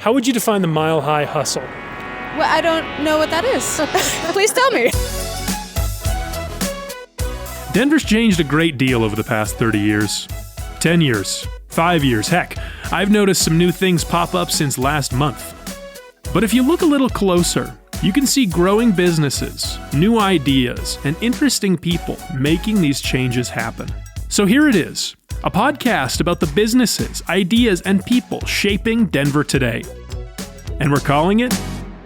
How would you define the Mile High Hustle? Well, I don't know what that is. Please tell me. Denver's changed a great deal over the past 30 years. 10 years. 5 years. Heck, I've noticed some new things pop up since last month. But if you look a little closer, you can see growing businesses, new ideas, and interesting people making these changes happen. So here it is, a podcast about the businesses, ideas, and people shaping Denver today. And we're calling it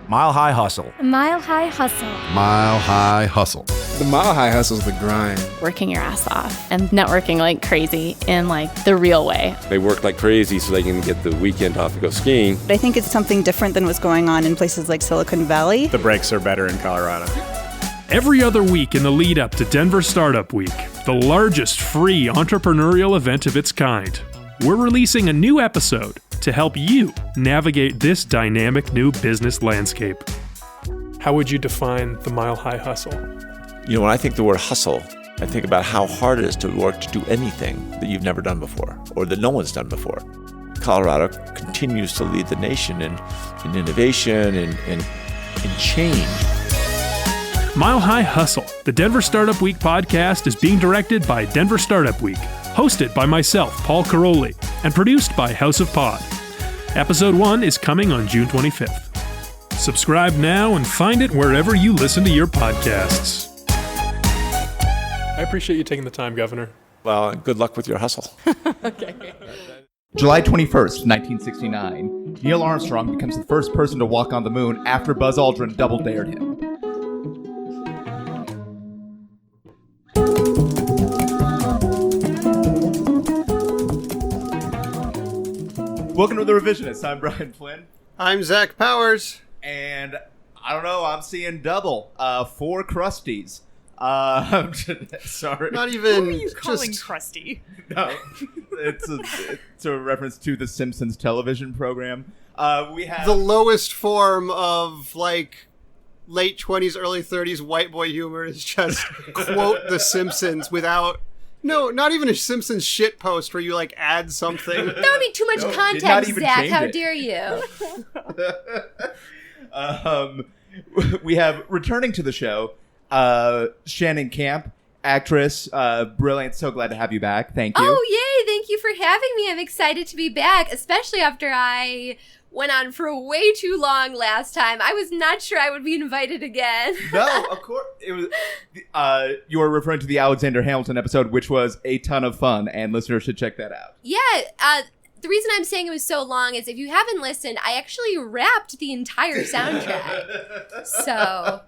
Mile High Hustle. Mile High Hustle. Mile High Hustle. The Mile High Hustle is the grind. Working your ass off and networking like crazy in like the real way. They work like crazy so they can get the weekend off to go skiing. I think it's something different than what's going on in places like Silicon Valley. The breaks are better in Colorado. every other week in the lead up to Denver Startup Week, the largest free entrepreneurial event of its kind. We're releasing a new episode to help you navigate this dynamic new business landscape. How would you define the Mile High Hustle? You know, when I think the word hustle, I think about how hard it is to work to do anything that you've never done before or that no one's done before. Colorado continues to lead the nation in innovation and in change. Mile High Hustle, the Denver Startup Week podcast, is being directed by Denver Startup Week, hosted by myself, Paul Caroli, and produced by House of Pod. Episode 1 is coming on June 25th. Subscribe now and find it wherever you listen to your podcasts. I appreciate you taking the time, Governor. Well, good luck with your hustle. Okay. July 21st, 1969. Neil Armstrong becomes the first person to walk on the moon after Buzz Aldrin double dared him. Welcome to The Revisionists. I'm Brian Flynn. I'm Zach Powers. And I don't know, I'm seeing double. 4 Krusties. Sorry. Not even. Who are you calling Krusty? No, it's a reference to the Simpsons television program. We have the lowest form of like late 20s, early 30s white boy humor is just quote the Simpsons without. No, not even a Simpsons shit post where you like add something. That would be too much context, Zach. How dare you? We have returning to the show, Shannon Campe, actress, brilliant. So glad to have you back. Thank you. Oh, yay. Thank you for having me. I'm excited to be back, especially after I went on for way too long last time. I was not sure I would be invited again. No, of course. It was. You were referring to the Alexander Hamilton episode, which was a ton of fun, and listeners should check that out. Yeah, the reason I'm saying it was so long is if you haven't listened, I actually rapped the entire soundtrack. So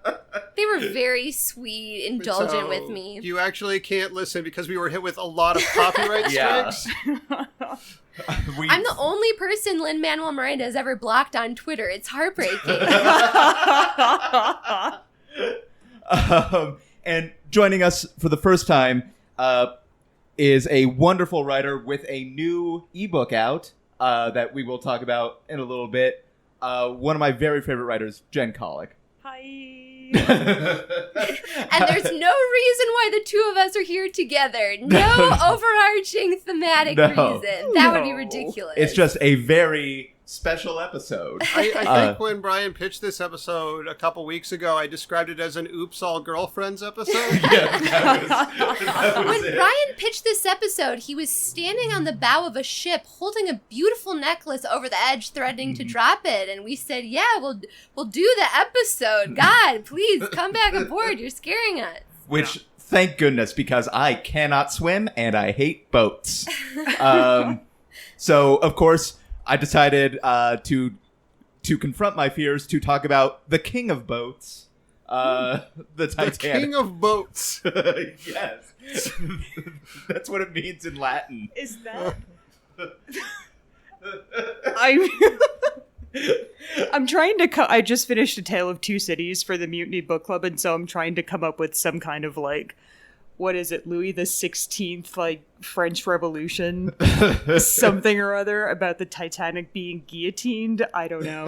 they were very sweet, indulgent with me. You actually can't listen because we were hit with a lot of copyright strikes. I'm the only person Lin-Manuel Miranda has ever blocked on Twitter. It's heartbreaking. And joining us for the first time is a wonderful writer with a new ebook out that we will talk about in a little bit. One of my very favorite writers, Jen Kolic. Hi. And there's no reason why the two of us are here together. No overarching thematic reason. That would be ridiculous. It's just a very special episode. I think when Brian pitched this episode a couple weeks ago, I described it as an Oops All Girlfriends episode. When Brian pitched this episode, he was standing on the bow of a ship holding a beautiful necklace over the edge, threatening to drop it. And we said, yeah, we'll do the episode. God, please come back aboard. You're scaring us. Which, thank goodness, because I cannot swim and I hate boats. So, of course, I decided to confront my fears, to talk about the king of boats, the Titanic. The king of boats. Yes. That's what it means in Latin. Is that? I'm trying to... I just finished A Tale of Two Cities for the Mutiny Book Club, and so I'm trying to come up with some kind of, like, what is it, Louis the 16th, like, French Revolution, something or other about the Titanic being guillotined. I don't know.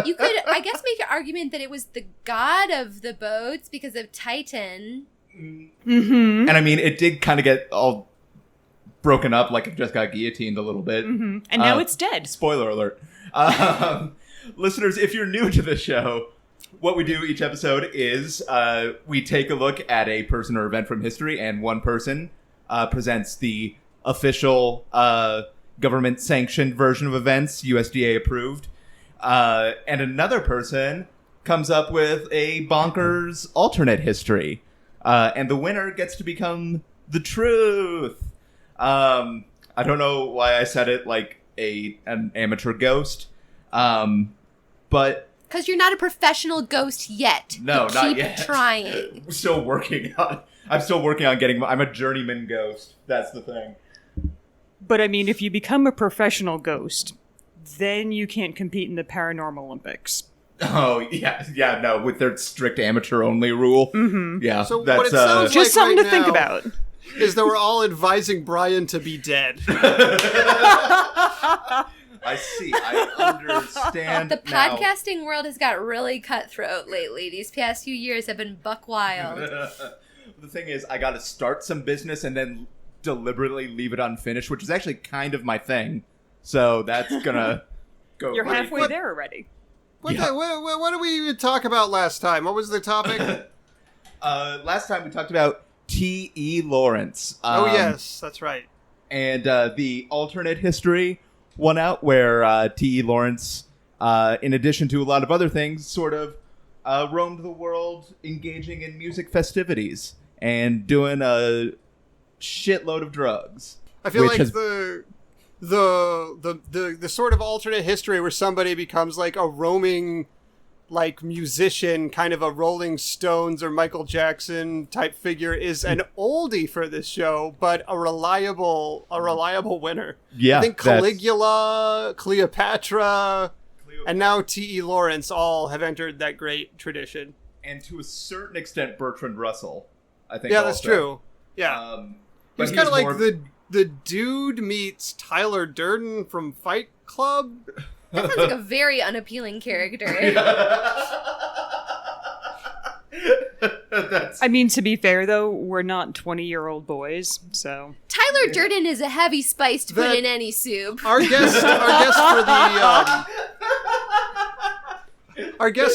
You could, I guess, make an argument that it was the god of the boats because of Titan. Mm-hmm. And I mean, it did kind of get all broken up, like it just got guillotined a little bit. Mm-hmm. And now it's dead. Spoiler alert. Listeners, if you're new to the show, what we do each episode is we take a look at a person or event from history, and one person presents the official government-sanctioned version of events, USDA approved, and another person comes up with a bonkers alternate history, and the winner gets to become the truth. I don't know why I said it like an amateur ghost, but because you're not a professional ghost yet. No, but not keep yet. Trying. I'm still working on getting. I'm a journeyman ghost. That's the thing. But I mean, if you become a professional ghost, then you can't compete in the Paranormal Olympics. Oh yeah, no, with their strict amateur-only rule. Mm-hmm. Yeah, so that's what it sounds just like something right to think now about. Is that we're all advising Brian to be dead. I see. I understand. The now. podcasting world has got really cutthroat lately. These past few years have been buck wild. The thing is, I got to start some business and then deliberately leave it unfinished, which is actually kind of my thing. So that's gonna go. You're pretty halfway quick. there already. What did we even talk about last time? What was the topic? Last time we talked about T.E. Lawrence. Oh, yes, that's right. And the alternate history won out where T.E. Lawrence, in addition to a lot of other things, sort of roamed the world engaging in music festivities and doing a shitload of drugs. I feel like the sort of alternate history where somebody becomes like a roaming like musician, kind of a Rolling Stones or Michael Jackson type figure, is an oldie for this show, but a reliable winner. Yeah, I think Caligula, Cleopatra, and now T.E. Lawrence all have entered that great tradition. And to a certain extent, Bertrand Russell, I think. Yeah, also. that's true. Yeah. But He's kind of like the dude meets Tyler Durden from Fight Club. That sounds like a very unappealing character. I mean, to be fair, though, we're not 20-year-old boys, so... Tyler Durden is a heavy spice to put in any soup. Our guest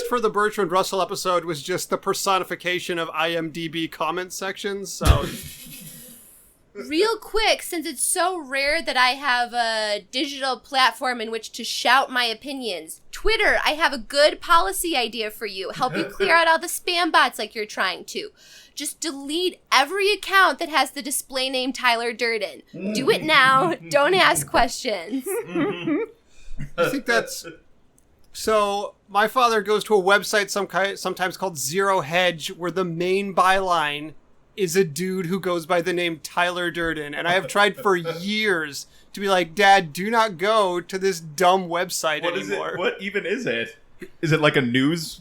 for the Bertrand Russell episode was just the personification of IMDb comment sections, so... Real quick, since it's so rare that I have a digital platform in which to shout my opinions, Twitter, I have a good policy idea for you. Help you clear out all the spam bots like you're trying to. Just delete every account that has the display name Tyler Durden. Do it now. Don't ask questions. I think that's... So, my father goes to a website sometimes called Zero Hedge, where the main byline is a dude who goes by the name Tyler Durden. And I have tried for years to be like, Dad, do not go to this dumb website anymore. What even is it? Is it like a news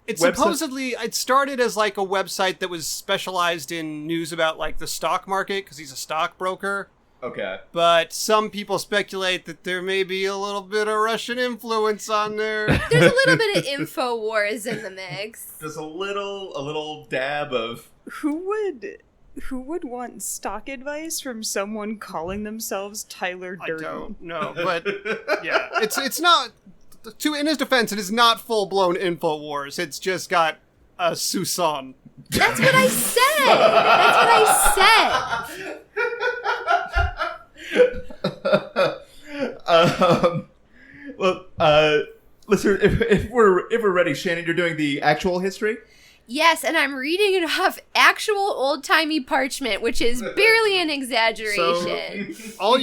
It's website? Supposedly, it started as like a website that was specialized in news about like the stock market, because he's a stockbroker. Okay. But some people speculate that there may be a little bit of Russian influence on there. There's a little bit of InfoWars in the mix. Just a little dab of... Who would want stock advice from someone calling themselves Tyler Durden? I don't know, but yeah, it's not. In his defense, it is not full blown InfoWars. It's just got a Susan. That's what I said. Listen, if we're ready, Shannon, you're doing the actual history? Yes, and I'm reading it off actual old-timey parchment, which is barely an exaggeration. So, all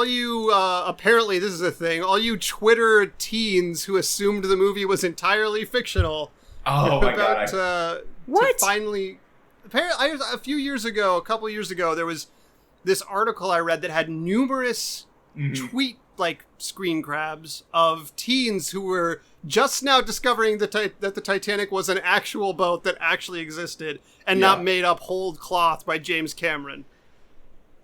you, apparently this is a thing, all you Twitter teens who assumed the movie was entirely fictional. Oh my god. What? Finally, apparently, a couple years ago, there was this article I read that had numerous tweet, like, screen grabs of teens who were just now discovering that the Titanic was an actual boat that actually existed and not made up whole cloth by James Cameron.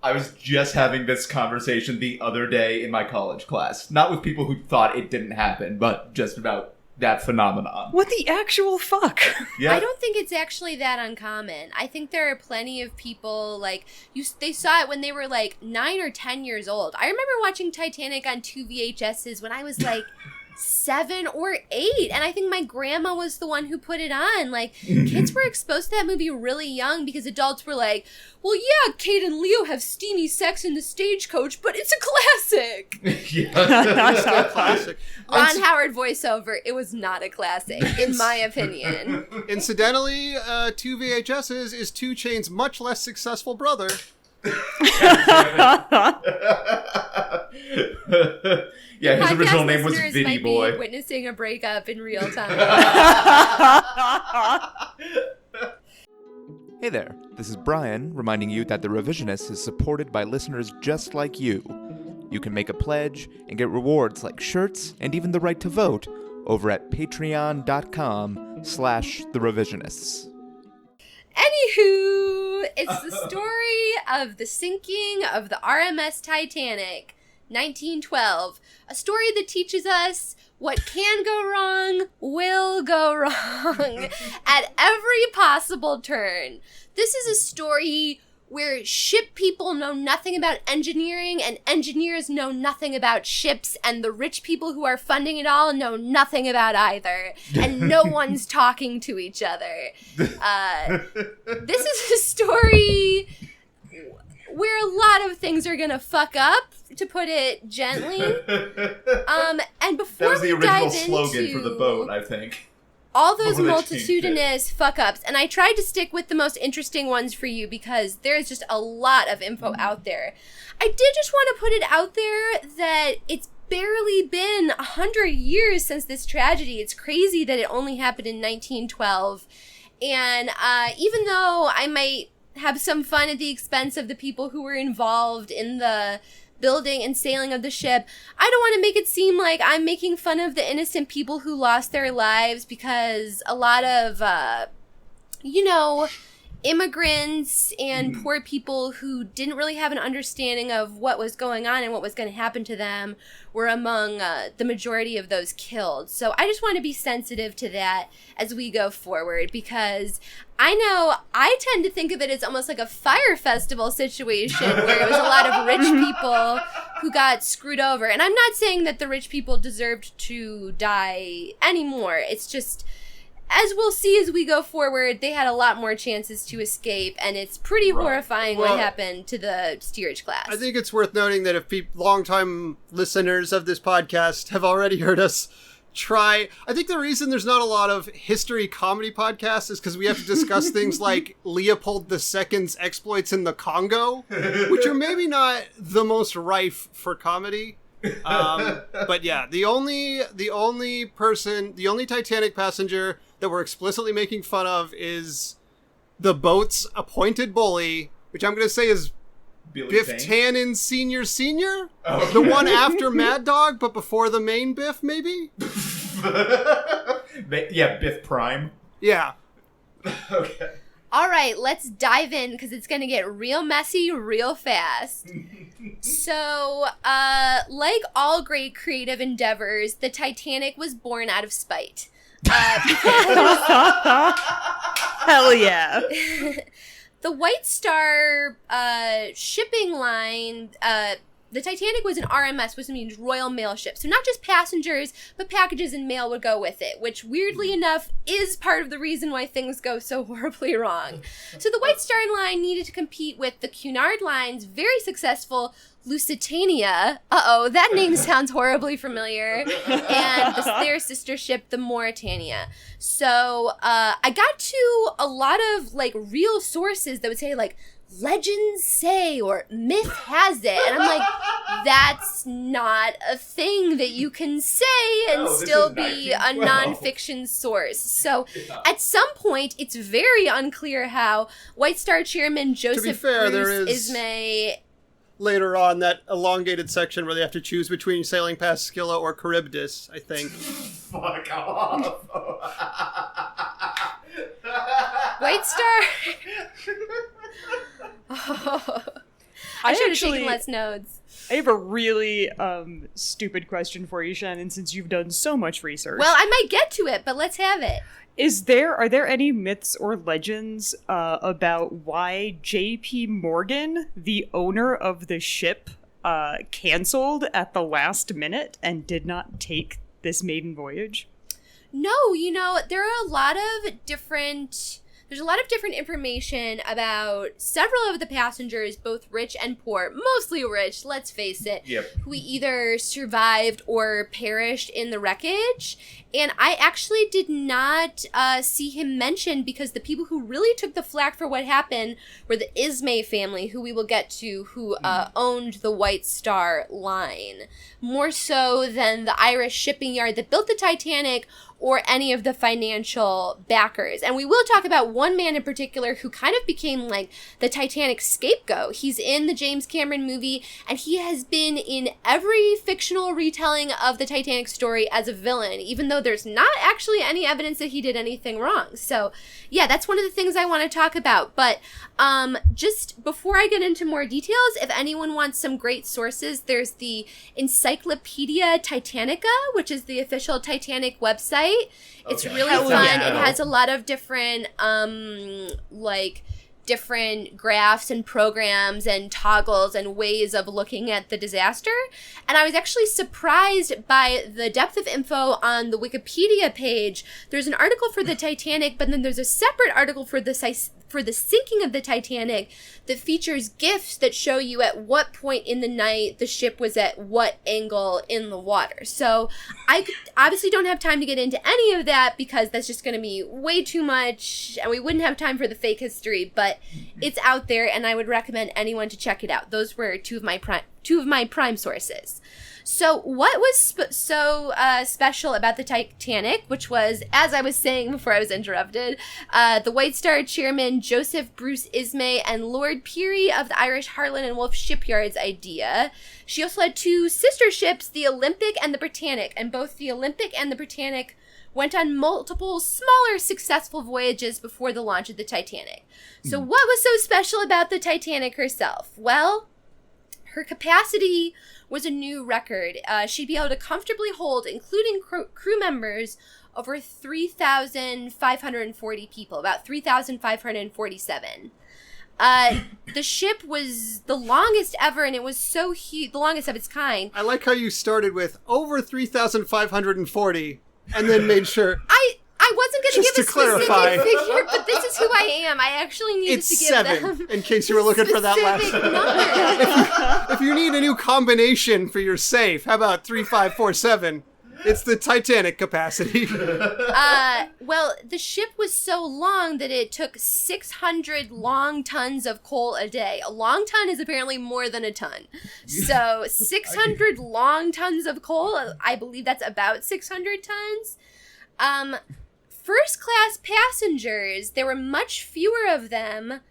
I was just having this conversation the other day in my college class. Not with people who thought it didn't happen, but just about that phenomenon. What the actual fuck? Yeah. I don't think it's actually that uncommon. I think there are plenty of people, like, they saw it when they were, like, 9 or 10 years old. I remember watching Titanic on 2 VHSs when I was, like, 7 or 8, and I think my grandma was the one who put it on. Like, kids were exposed to that movie really young because adults were like, well, yeah, Kate and Leo have steamy sex in the stagecoach, but it's a classic. It's still a classic. Ron Howard voiceover, it was not a classic, in my opinion. Incidentally, 2 VHSs is 2 Chainz's much less successful brother. Yeah, his Podcast original name was listeners Vinny might Boy. be witnessing a breakup in real time. Hey there, this is Brian reminding you that The Revisionist is supported by listeners just like you. You can make a pledge and get rewards like shirts and even the right to vote over at patreon.com/therevisionists. Anywho, it's the story of the sinking of the RMS Titanic, 1912. A story that teaches us what can go wrong will go wrong at every possible turn. This is a story where ship people know nothing about engineering and engineers know nothing about ships, and the rich people who are funding it all know nothing about either, and no one's talking to each other. This is a story where a lot of things are gonna fuck up, to put it gently. And before That was the we dive original slogan into for the boat, I think. all those Before they changed multitudinous fuck-ups, and I tried to stick with the most interesting ones for you because there's just a lot of info out there. I did just want to put it out there that it's barely been 100 years since this tragedy. It's crazy that it only happened in 1912. And even though I might have some fun at the expense of the people who were involved in the building and sailing of the ship, I don't want to make it seem like I'm making fun of the innocent people who lost their lives, because a lot of, immigrants and poor people who didn't really have an understanding of what was going on and what was going to happen to them were among the majority of those killed. So I just want to be sensitive to that as we go forward, because I know I tend to think of it as almost like a fire festival situation where it was a lot of rich people who got screwed over. And I'm not saying that the rich people deserved to die anymore. It's just, as we'll see as we go forward, they had a lot more chances to escape, and it's pretty horrifying what happened to the steerage class. I think it's worth noting that if longtime listeners of this podcast have already heard us try, I think the reason there's not a lot of history comedy podcasts is because we have to discuss things like Leopold II's exploits in the Congo, which are maybe not the most rife for comedy. But yeah, the only Titanic passenger that we're explicitly making fun of is the boat's appointed bully, which I'm going to say is Biff Tannen Senior? Oh. The one after Mad Dog, but before the main Biff, maybe? Yeah, Biff Prime. Yeah. Okay. All right, let's dive in because it's going to get real messy real fast. So, like all great creative endeavors, the Titanic was born out of spite. Hell yeah. The White Star shipping line, the Titanic was an RMS, which means Royal Mail Ship. So not just passengers, but packages and mail would go with it, which weirdly enough is part of the reason why things go so horribly wrong. So the White Star Line needed to compete with the Cunard Line's very successful Lusitania. That name sounds horribly familiar. And their sister ship, the Mauretania. So I got to a lot of like real sources that would say like, legends say or myth has it, and I'm like, that's not a thing that you can say and still be a nonfiction source. So at some point it's very unclear how White Star Chairman Joseph Bruce Ismay later on that elongated section where they have to choose between sailing past Scylla or Charybdis, I think. Fuck off. White Star. I should have taken less notes. I have a really stupid question for you, Shannon, since you've done so much research. Well, I might get to it, but let's have it. Are there any myths or legends about why J.P. Morgan, the owner of the ship, canceled at the last minute and did not take this maiden voyage? No, there are a lot of different... There's a lot of different information about several of the passengers, both rich and poor, mostly rich, let's face it, who either survived or perished in the wreckage. And I actually did not see him mentioned because the people who really took the flack for what happened were the Ismay family, who we will get to, who owned the White Star Line, more so than the Irish shipping yard that built the Titanic or any of the financial backers. And we will talk about one man in particular who kind of became like the Titanic scapegoat. He's in the James Cameron movie, and he has been in every fictional retelling of the Titanic story as a villain, even though there's not actually any evidence that he did anything wrong. So yeah, that's one of the things I want to talk about. But just before I get into more details, if anyone wants some great sources, there's the Encyclopedia Titanica, which is the official Titanic website. It's really fun. It has a lot of different different graphs and programs and toggles and ways of looking at the disaster. And I was actually surprised by the depth of info on the Wikipedia page. There's an article for the Titanic, but then there's a separate article for the sinking of the Titanic that features GIFs that show you at what point in the night the ship was at what angle in the water. So I obviously don't have time to get into any of that because that's just going to be way too much and we wouldn't have time for the fake history, but it's out there and I would recommend anyone to check it out. Those were two of my prime sources. So what was so special about the Titanic, which was, as I was saying before I was interrupted, the White Star chairman Joseph Bruce Ismay and Lord Peary of the Irish Harland and Wolff shipyards idea. She also had two sister ships, the Olympic and the Britannic, and both the Olympic and the Britannic went on multiple smaller successful voyages before the launch of the Titanic. So what was so special about the Titanic herself? Well, her capacity was a new record. She'd be able to comfortably hold, including crew members, over 3,540 people, about 3,547. The ship was the longest ever, and it was so huge, the longest of its kind. I like how you started with over 3,540 and then made sure... I wasn't going to give a specific figure, but this is who I am. I actually needed to give 7, them in case you were looking for that last number. If you need a new combination for your safe, how about 3547? It's the Titanic capacity. Well, the ship was so long that it took 600 long tons of coal a day. A long ton is apparently more than a ton. So 600 long tons of coal, I believe that's about 600 tons. First class passengers, there were much fewer of them.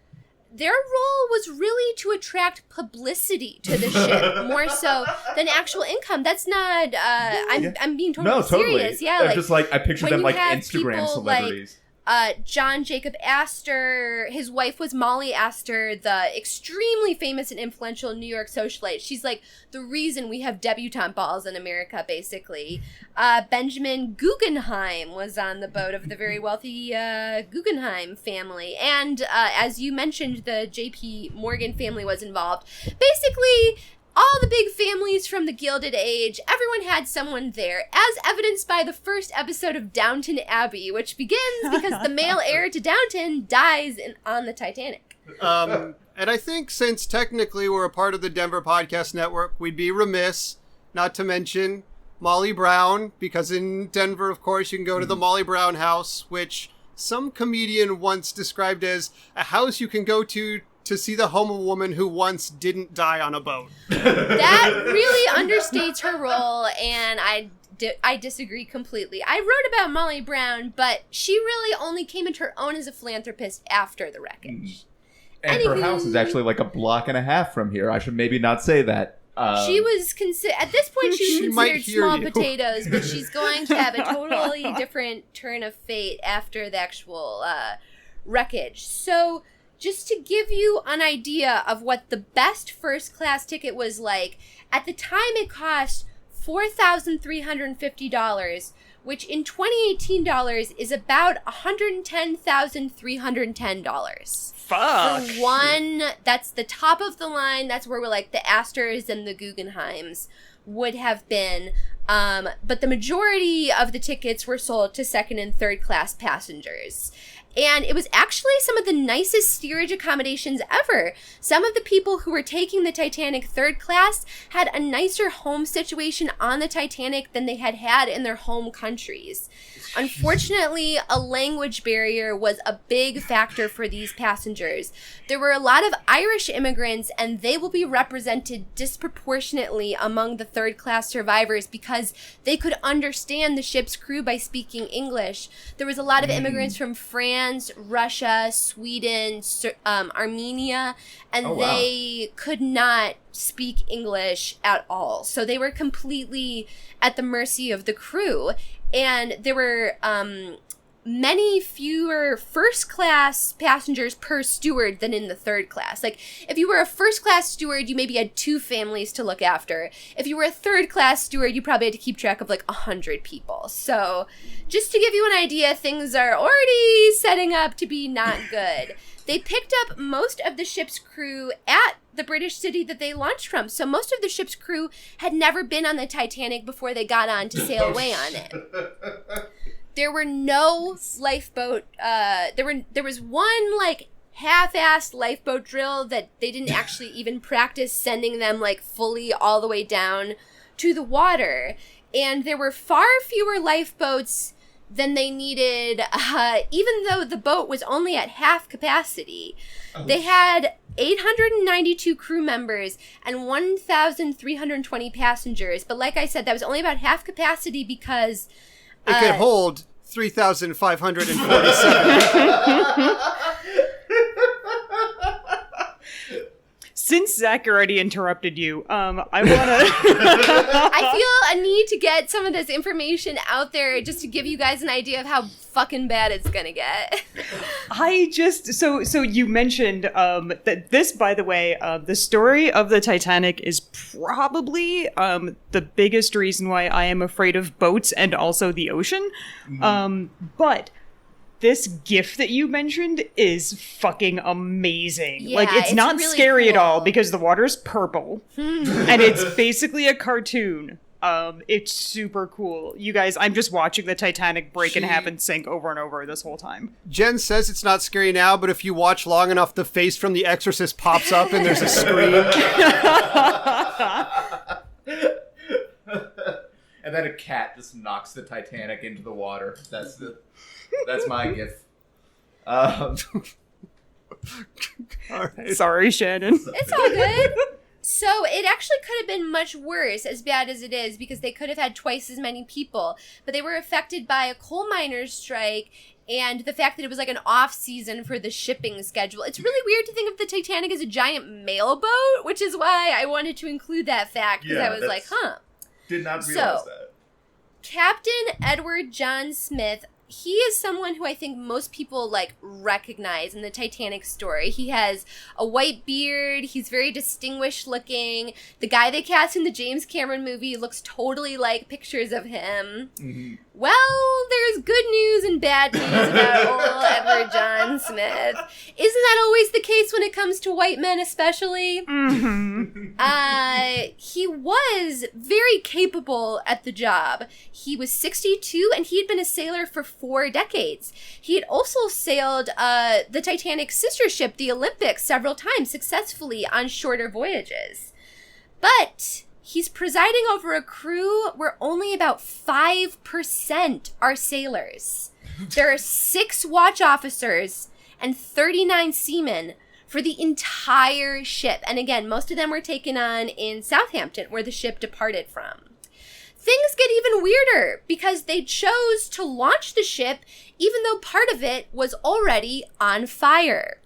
Their role was really to attract publicity to the ship, more so than actual income. That's not, I'm being totally serious. Yeah, like, just like, I picture them like Instagram celebrities. John Jacob Astor, his wife was Molly Astor, the extremely famous and influential New York socialite. She's like the reason we have debutante balls in America, basically. Benjamin Guggenheim was on the boat of the very wealthy Guggenheim family. And as you mentioned, the J.P. Morgan family was involved. Basically, all the big families from the Gilded Age, everyone had someone there, as evidenced by the first episode of Downton Abbey, which begins because the male heir to Downton dies on the Titanic. And I think since technically we're a part of the Denver Podcast Network, we'd be remiss not to mention Molly Brown, because in Denver, of course, you can go to the Molly Brown house, which some comedian once described as a house you can go to see the home of a woman who once didn't die on a boat. That really understates her role, and I disagree completely. I wrote about Molly Brown, but she really only came into her own as a philanthropist after the wreckage. And her house is actually like a block and a half from here. I should maybe not say that. She was at this point she was considered small potatoes, but she's going to have a totally different turn of fate after the actual wreckage. So, just to give you an idea of what the best first class ticket was like, At the time, it cost $4,350, which in 2018 dollars is about $110,310. Fuck. For one, that's the top of the line. That's where we're like the Astors and the Guggenheims would have been. But the majority of the tickets were sold to second and third class passengers. And it was actually some of the nicest steerage accommodations ever. Some of the people who were taking the Titanic third class had a nicer home situation on the Titanic than they had had in their home countries. Unfortunately, a language barrier was a big factor for these passengers. There were a lot of Irish immigrants, and they will be represented disproportionately among the third class survivors because they could understand the ship's crew by speaking English. There was a lot of immigrants from France, Russia, Sweden, Armenia, and they could not speak English at all. So they were completely at the mercy of the crew. And there were many fewer first class passengers per steward than in the third class. Like, if you were a first class steward, you maybe had 2 families to look after. If you were a third class steward, you probably had to keep track of like 100 people. So just to give you an idea, things are already setting up to be not good. They picked up most of the ship's crew at the British city that they launched from. So most of the ship's crew had never been on the Titanic before they got on to sail away on it. There were no lifeboat. There was one like half-assed lifeboat drill that they didn't actually even practice sending them like fully all the way down to the water. And there were far fewer lifeboats than they needed, even though the boat was only at half capacity. They had 892 crew members and 1,320 passengers. But like I said, that was only about half capacity because it could hold 3,547. Since Zach already interrupted you, I want to... I feel a need to get some of this information out there just to give you guys an idea of how fucking bad it's gonna get. So you mentioned that this, by the way, the story of the Titanic is probably the biggest reason why I am afraid of boats and also the ocean. But this GIF that you mentioned is fucking amazing. Yeah, like, it's not really scary cool. at all because the water's purple and it's basically a cartoon. It's super cool. You guys, I'm just watching the Titanic break in half and sink over and over this whole time. Jen says it's not scary now, but if you watch long enough, the face from The Exorcist pops up and there's a scream. And then a cat just knocks the Titanic into the water. That's my gift. All right. Sorry, Shannon. It's all good. So it actually could have been much worse, as bad as it is, because they could have had twice as many people. But they were affected by a coal miners' strike and the fact that it was like an off-season for the shipping schedule. It's really weird to think of the Titanic as a giant mailboat, which is why I wanted to include that fact, because I was like, Did not realize that. Captain Edward John Smith, he is someone who I think most people like recognize in the Titanic story. He has a white beard. He's very distinguished looking. The guy they cast in the James Cameron movie looks totally like pictures of him. Mm-hmm. Well, there's good news and bad news about old Edward John Smith. Isn't that always the case when it comes to white men, especially? Mm-hmm. He was very capable at the job. He was 62, and he had been a sailor for 4 decades. He had also sailed the Titanic's sister ship, the Olympic, several times successfully on shorter voyages. But he's presiding over a crew where only about 5% are sailors. There are 6 watch officers and 39 seamen for the entire ship. And again, most of them were taken on in Southampton, where the ship departed from. Things get even weirder because they chose to launch the ship even though part of it was already on fire.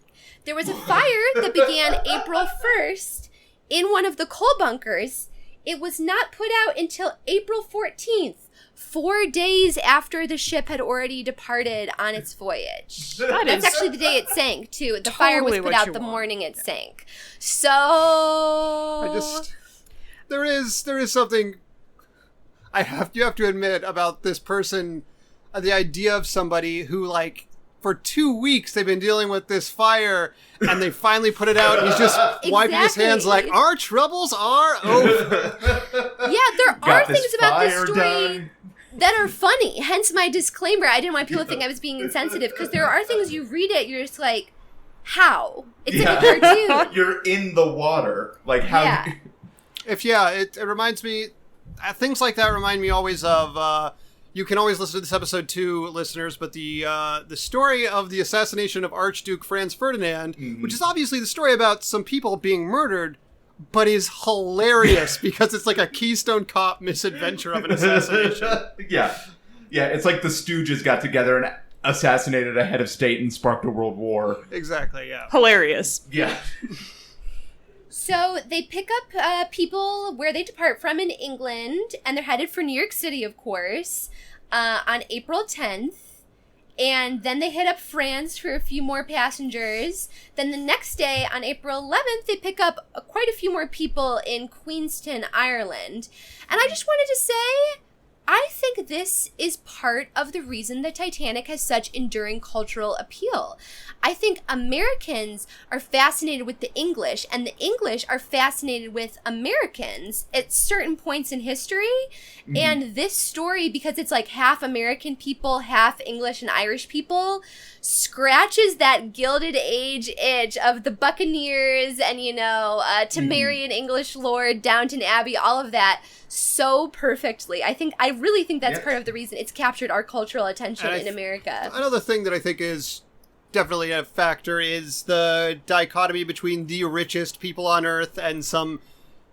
There was a fire that began April 1st in one of the coal bunkers. It was not put out until April 14th, 4 days after the ship had already departed on its voyage. That's actually the day it sank, too. The fire was put out the morning it sank. So... there is something you have to admit about this person, the idea of somebody who, like, for 2 weeks they've been dealing with this fire and they finally put it out and he's just wiping his hands like, our troubles are over. Yeah, there are things about this story that are funny. Hence my disclaimer. I didn't want people to think I was being insensitive, because there are things you read it, you're just like, how? It's like a cartoon. You're in the water. Like, how... Yeah. It reminds me... things like that remind me always of... you can always listen to this episode too, listeners, but the story of the assassination of Archduke Franz Ferdinand, which is obviously the story about some people being murdered, but is hilarious because it's like a Keystone Cop misadventure of an assassination. Yeah. Yeah, it's like the Stooges got together and assassinated a head of state and sparked a world war. Exactly, yeah. Hilarious. Yeah. So they pick up people where they depart from in England, and they're headed for New York City, of course, on April 10th. And then they hit up France for a few more passengers. Then the next day, on April 11th, they pick up quite a few more people in Queenston, Ireland. And I just wanted to say, I think this is part of the reason the Titanic has such enduring cultural appeal. I think Americans are fascinated with the English, and the English are fascinated with Americans at certain points in history. Mm-hmm. And this story, because it's like half American people, half English and Irish people, scratches that Gilded Age itch of the Buccaneers and, to marry an English lord, Downton Abbey, all of that so perfectly. I really think that's part of the reason it's captured our cultural attention in America. Another thing that I think is definitely a factor is the dichotomy between the richest people on Earth and some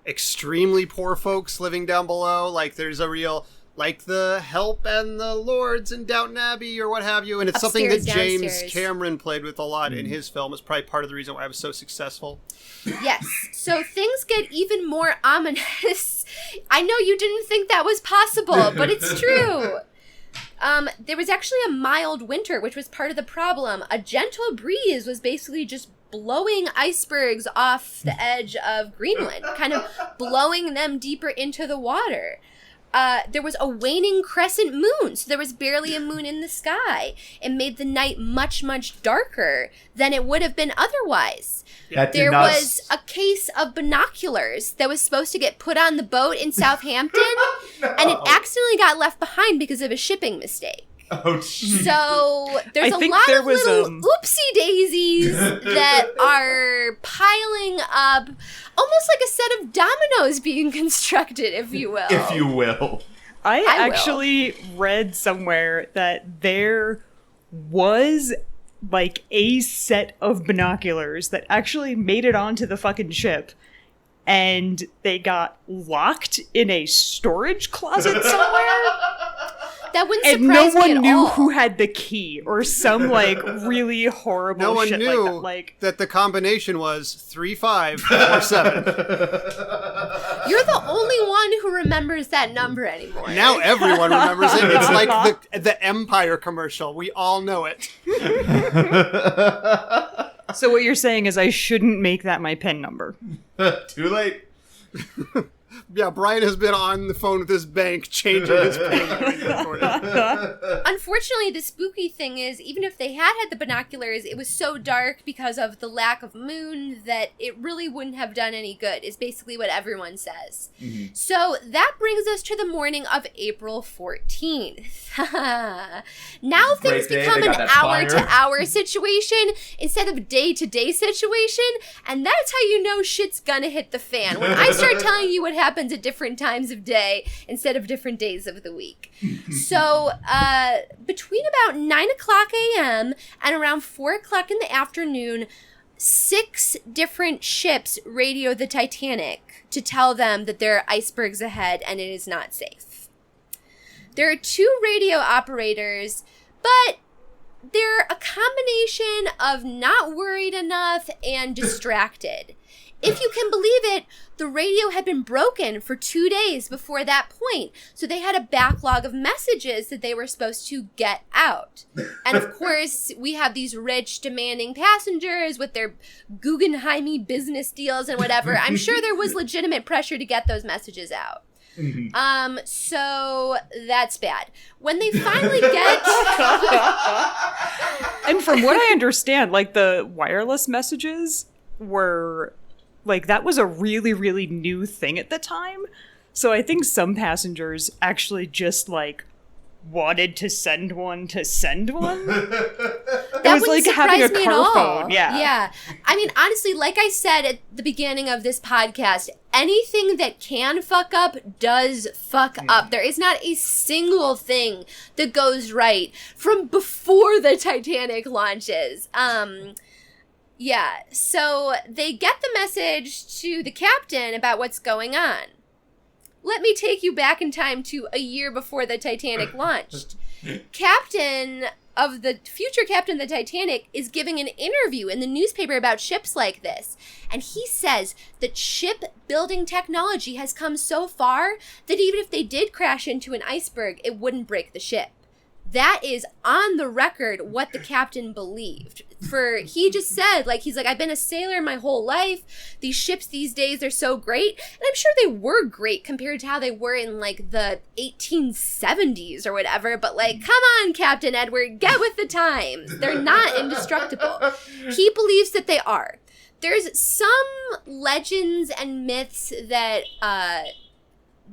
extremely poor folks living down below. Like, there's a real, like, the Help and the Lords in Downton Abbey or what have you. And it's something that James Cameron played with a lot in his film. It's probably part of the reason why I was so successful. Yes. So things get even more ominous. I know you didn't think that was possible, but it's true. There was actually a mild winter, which was part of the problem. A gentle breeze was basically just blowing icebergs off the edge of Greenland, kind of blowing them deeper into the water. There was a waning crescent moon, so there was barely a moon in the sky. It made the night much, much darker than it would have been otherwise. There was a case of binoculars that was supposed to get put on the boat in Southampton, and it accidentally got left behind because of a shipping mistake. Oh, geez. So there's a lot of little oopsie daisies that are piling up, almost like a set of dominoes being constructed, if you will. If you will. I actually read somewhere that there was like a set of binoculars that actually made it onto the fucking ship, and they got locked in a storage closet somewhere. That wouldn't and surprise no me one at knew all. who had the key or some like really horrible no one shit knew like that. Like, that the combination was 3, 5, or 7. You're the only one who remembers that number anymore. Now everyone remembers it. It's like the Empire commercial. We all know it. So what you're saying is I shouldn't make that my PIN number. Too late. Yeah, Brian has been on the phone with his bank changing his PIN. Unfortunately, the spooky thing is, even if they had the binoculars, it was so dark because of the lack of moon that it really wouldn't have done any good, is basically what everyone says. Mm-hmm. So that brings us to the morning of April 14th. Now things become an hour-to-hour situation instead of a day-to-day situation, and that's how you know shit's gonna hit the fan. When I start telling you what happens at different times of day instead of different days of the week. So between about 9 o'clock a.m. and around 4 o'clock in the afternoon, 6 different ships radio the Titanic to tell them that there are icebergs ahead and it is not safe. There are 2 radio operators, but they're a combination of not worried enough and distracted. If you can believe it, the radio had been broken for 2 days before that point. So they had a backlog of messages that they were supposed to get out. And of course, we have these rich, demanding passengers with their Guggenheim business deals and whatever. I'm sure there was legitimate pressure to get those messages out. So that's bad. When they finally get... And from what I understand, like, the wireless messages were... Like, that was a really, really new thing at the time. So I think some passengers actually just, like, wanted to send one to send one. That was wouldn't like having a surprise me car at all. phone. Yeah. I mean, honestly, like I said at the beginning of this podcast, anything that can fuck up does fuck up. There is not a single thing that goes right from before the Titanic launches. Yeah, so they get the message to the captain about what's going on. Let me take you back in time to a year before the Titanic launched. Future captain of the Titanic is giving an interview in the newspaper about ships like this. And he says that shipbuilding technology has come so far that even if they did crash into an iceberg, it wouldn't break the ship. That is on the record what the captain believed. He just said, he's like, I've been a sailor my whole life. These ships these days are so great. And I'm sure they were great compared to how they were in, the 1870s or whatever. But, come on, Captain Edward, get with the times. They're not indestructible. He believes that they are. There's some legends and myths that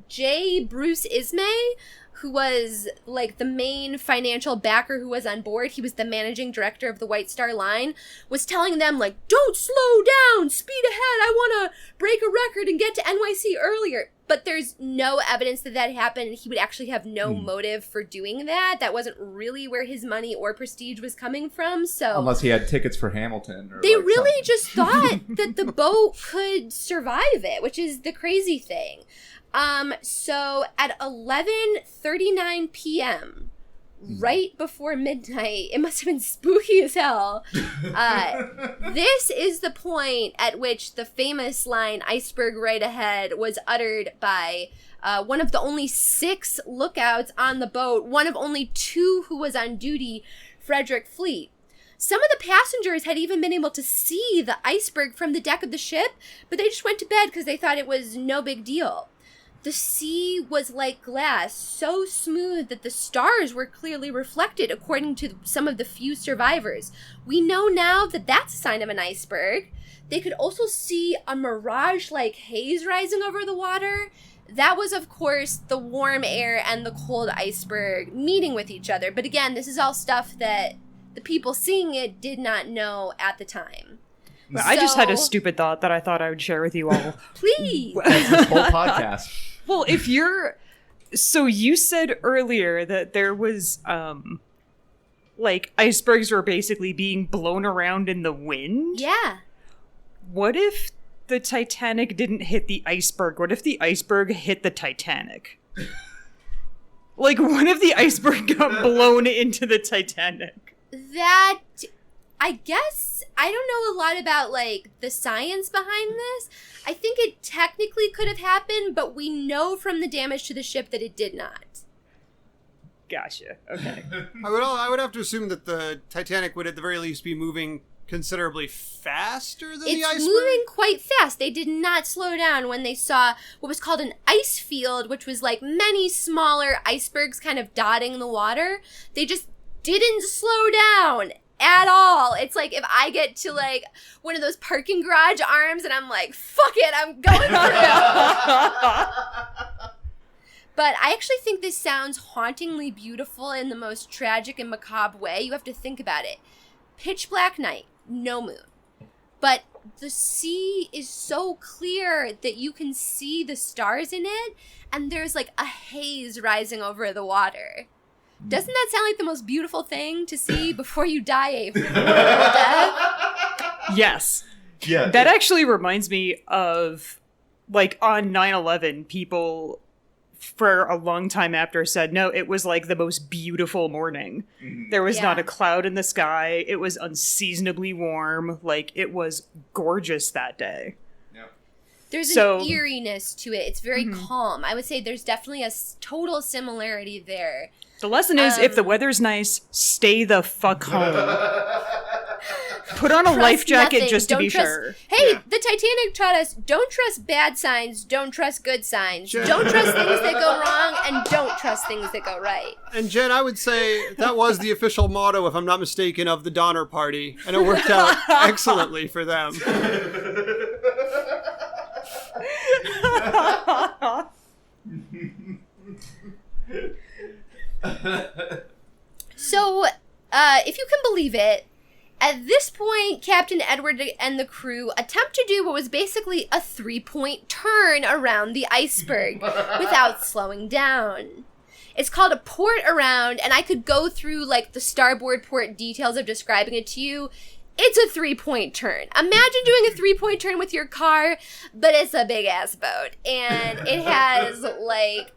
J. Bruce Ismay, who was the main financial backer who was on board, he was the managing director of the White Star Line, was telling them don't slow down, speed ahead, I want to break a record and get to NYC earlier. But there's no evidence that happened. He would actually have no motive for doing that. That wasn't really where his money or prestige was coming from. So unless he had tickets for Hamilton. Or they really just thought that the boat could survive it, which is the crazy thing. So at 11:39 p.m., right before midnight, it must have been spooky as hell. This is the point at which the famous line, "Iceberg right ahead," was uttered by one of the only 6 lookouts on the boat, one of only 2 who was on duty, Frederick Fleet. Some of the passengers had even been able to see the iceberg from the deck of the ship, but they just went to bed because they thought it was no big deal. The sea was like glass, so smooth that the stars were clearly reflected, according to some of the few survivors. We know now that that's a sign of an iceberg. They could also see a mirage-like haze rising over the water. That was, of course, the warm air and the cold iceberg meeting with each other. But again, this is all stuff that the people seeing it did not know at the time. Well, I just had a stupid thought that I thought I would share with you all. Please! This whole podcast. Well, so you said earlier that there was, icebergs were basically being blown around in the wind? Yeah. What if the Titanic didn't hit the iceberg? What if the iceberg hit the Titanic? What if the iceberg got blown into the Titanic? That, I guess, I don't know a lot about, the science behind this. I think it technically could have happened, but we know from the damage to the ship that it did not. Gotcha. Okay. I would have to assume that the Titanic would at the very least be moving considerably faster than the iceberg. It's moving quite fast. They did not slow down when they saw what was called an ice field, which was many smaller icebergs kind of dotting the water. They just didn't slow down at all. It's if I get to one of those parking garage arms and I'm fuck it, I'm going through. But I actually think this sounds hauntingly beautiful in the most tragic and macabre way. You have to think about it. Pitch black night, no moon. But the sea is so clear that you can see the stars in it, and there's a haze rising over the water. Doesn't that sound like the most beautiful thing to see before you die a horrible death? Yes. Yeah. That actually reminds me of, on 9/11, people for a long time after said, no, it was the most beautiful morning. Mm-hmm. There was not a cloud in the sky. It was unseasonably warm. It was gorgeous that day. Yeah. There's an eeriness to it. It's very calm. I would say there's definitely a total similarity there. The lesson is, if the weather's nice, stay the fuck home. Put on a life jacket nothing. just to be sure. Hey, the Titanic taught us, don't trust bad signs, don't trust good signs. Don't trust things that go wrong, and don't trust things that go right. And Jen, I would say that was the official motto, if I'm not mistaken, of the Donner Party. And it worked out excellently for them. So, if you can believe it, at this point, Captain Edward and the crew attempt to do what was basically a 3-point turn around the iceberg without slowing down. It's called a port around, and I could go through like the starboard port details of describing it to you. It's a 3-point turn. Imagine doing a 3-point turn with your car, but it's a big ass boat. And it has like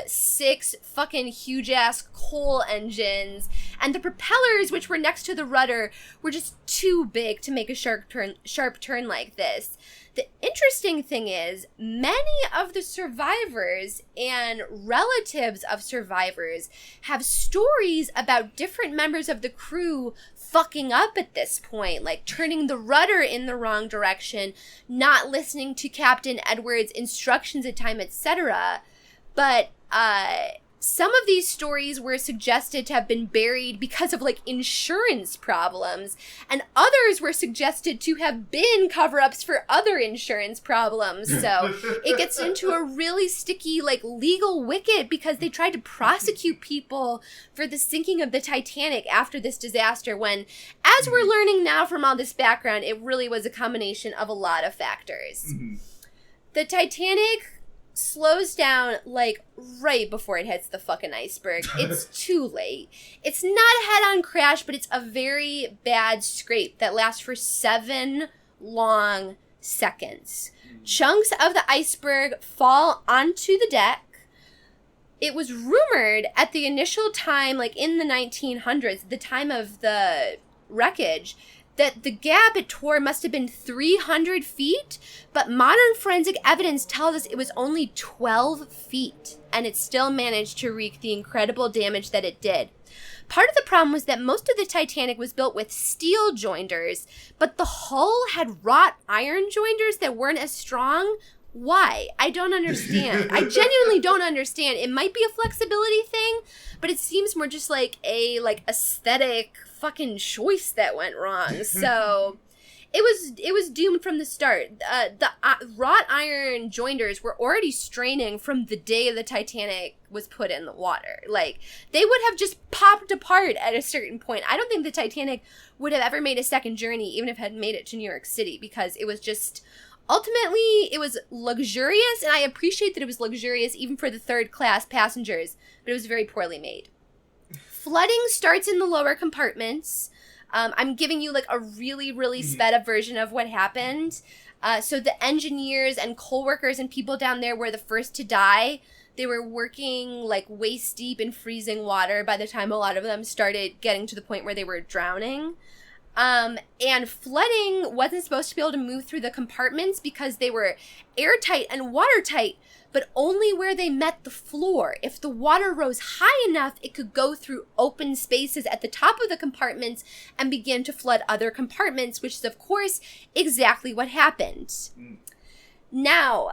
6 fucking huge ass coal engines. And the propellers, which were next to the rudder, were just too big to make a sharp turn like this. The interesting thing is, many of the survivors and relatives of survivors have stories about different members of the crew fucking up at this point, like turning the rudder in the wrong direction, not listening to Captain Edward's instructions at time, etc. But some of these stories were suggested to have been buried because of like insurance problems, and others were suggested to have been cover-ups for other insurance problems. So it gets into a really sticky like legal wicket because they tried to prosecute people for the sinking of the Titanic after this disaster, when, as we're learning now from all this background, it really was a combination of a lot of factors. The Titanic slows down like right before it hits the fucking iceberg. It's too late. It's not a head-on crash, but it's a very bad scrape that lasts for 7 long seconds. Chunks of the iceberg fall onto the deck. It was rumored at the initial time, like in the 1900s, the time of the wreckage, that the gap it tore must have been 300 feet, but modern forensic evidence tells us it was only 12 feet, and it still managed to wreak the incredible damage that it did. Part of the problem was that most of the Titanic was built with steel joinders, but the hull had wrought iron joinders that weren't as strong. Why? I don't understand. I genuinely don't understand. It might be a flexibility thing, but it seems more just like a aesthetic fucking choice that went wrong. So it was doomed from the start. The wrought iron joinders were already straining from the day the Titanic was put in the water. Like, they would have just popped apart at a certain point. I don't think the Titanic would have ever made a second journey, even if it had made it to New York City, because it was just... Ultimately, it was luxurious, and I appreciate that it was luxurious even for the third-class passengers, but it was very poorly made. Flooding starts in the lower compartments. I'm giving you like a really, really sped up version of what happened. So the engineers and coal workers and people down there were the first to die. They were working like waist deep in freezing water by the time a lot of them started getting to the point where they were drowning. And flooding wasn't supposed to be able to move through the compartments because they were airtight and watertight, but only where they met the floor. If the water rose high enough, it could go through open spaces at the top of the compartments and begin to flood other compartments, which is, of course, exactly what happened. Now,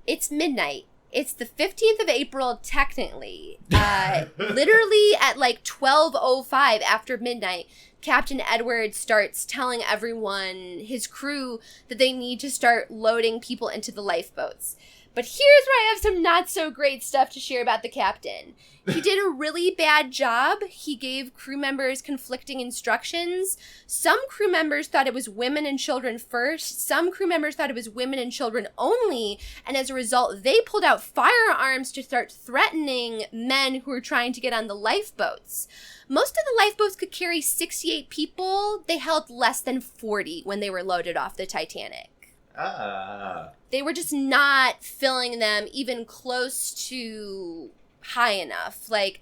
it's midnight. It's the 15th of April, technically. Literally at like 12:05 after midnight, Captain Edward starts telling everyone, his crew, that they need to start loading people into the lifeboats. But here's where I have some not so great stuff to share about the captain. He did a really bad job. He gave crew members conflicting instructions. Some crew members thought it was women and children first. Some crew members thought it was women and children only. And as a result, they pulled out firearms to start threatening men who were trying to get on the lifeboats. Most of the lifeboats could carry 68 people. They held less than 40 when they were loaded off the Titanic. They were just not filling them even close to high enough. Like,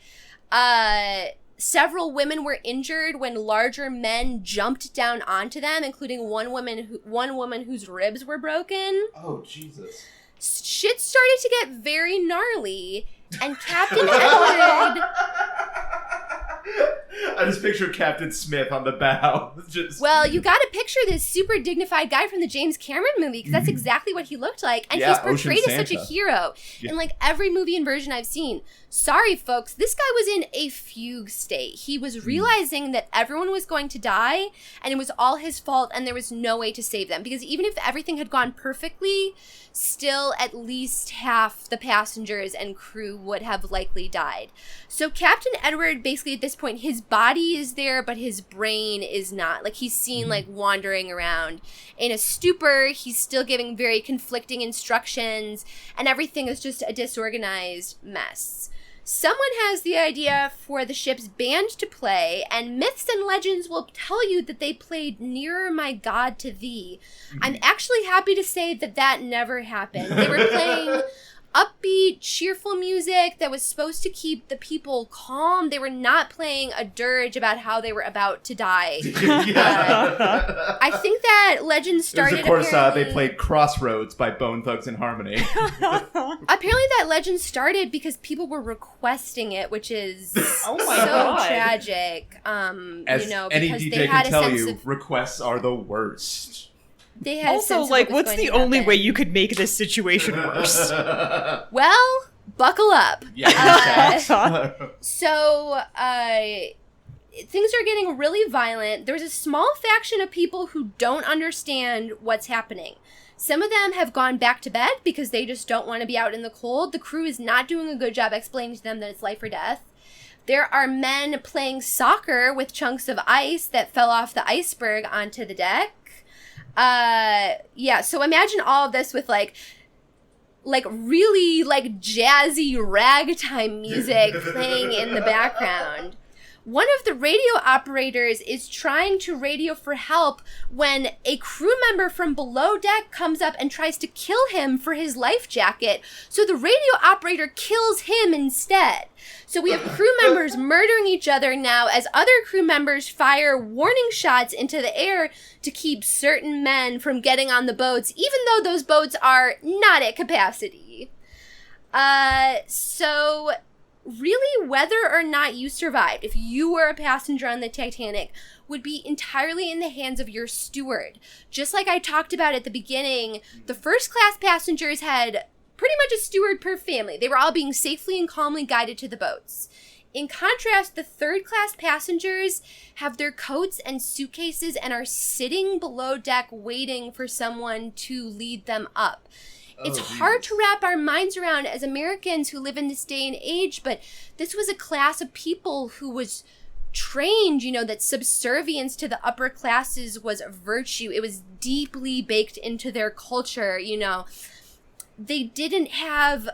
Several women were injured when larger men jumped down onto them, including one woman whose ribs were broken. Oh, Jesus. Shit started to get very gnarly, and Captain Edward... I just picture Captain Smith on the bow. Well, you gotta picture this super dignified guy from the James Cameron movie, because that's exactly what he looked like. And he's portrayed as such a hero in like every movie and version I've seen. Sorry, folks, this guy was in a fugue state. He was realizing that everyone was going to die, and it was all his fault, and there was no way to save them. Because even if everything had gone perfectly, still at least half the passengers and crew would have likely died. So Captain Edward, basically at this point, his body is there, but his brain is not. Like, he's seen like wandering around in a stupor. He's still giving very conflicting instructions, and everything is just a disorganized mess. Someone has the idea for the ship's band to play, and myths and legends will tell you that they played Nearer My God to Thee. I'm actually happy to say that that never happened. They were playing upbeat, cheerful music that was supposed to keep the people calm. They were not playing a dirge about how they were about to die. I think that legend started. Of course, they played Crossroads by Bone Thugs and Harmony. Apparently, that legend started because people were requesting it, which is oh my God. tragic. As you know, any because DJ they had can a tell sense you, of, requests are the worst. they had Also, a sense like, of what was what's going the to only happen. way you could make this situation worse? Well, buckle up. Yeah. So, things are getting really violent. There's a small faction of people who don't understand what's happening. Some of them have gone back to bed because they just don't want to be out in the cold. The crew is not doing a good job explaining to them that it's life or death. There are men playing soccer with chunks of ice that fell off the iceberg onto the deck. So imagine all of this with like really like jazzy ragtime music playing in the background. One of the radio operators is trying to radio for help when a crew member from below deck comes up and tries to kill him for his life jacket. So the radio operator kills him instead. So we have crew members murdering each other now as other crew members fire warning shots into the air to keep certain men from getting on the boats, even though those boats are not at capacity. So really, whether or not you survived, if you were a passenger on the Titanic, would be entirely in the hands of your steward. Just like I talked about at the beginning, the first class passengers had pretty much a steward per family. They were all being safely and calmly guided to the boats. In contrast, the third class passengers have their coats and suitcases and are sitting below deck waiting for someone to lead them up. It's hard to wrap our minds around as Americans who live in this day and age, but this was a class of people who was trained, you know, that subservience to the upper classes was a virtue. It was deeply baked into their culture, you know. They didn't have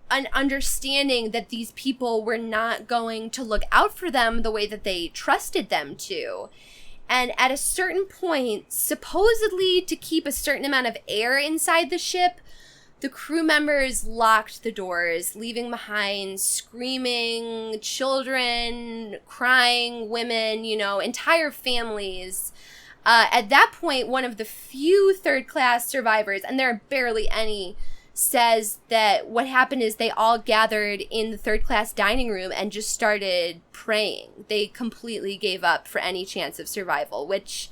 an understanding that these people were not going to look out for them the way that they trusted them to. And at a certain point, supposedly to keep a certain amount of air inside the ship, the crew members locked the doors, leaving behind screaming children, crying women, you know, entire families. At that point, one of the few third-class survivors, and there are barely any, says that what happened is they all gathered in the third-class dining room and just started praying. They completely gave up for any chance of survival, which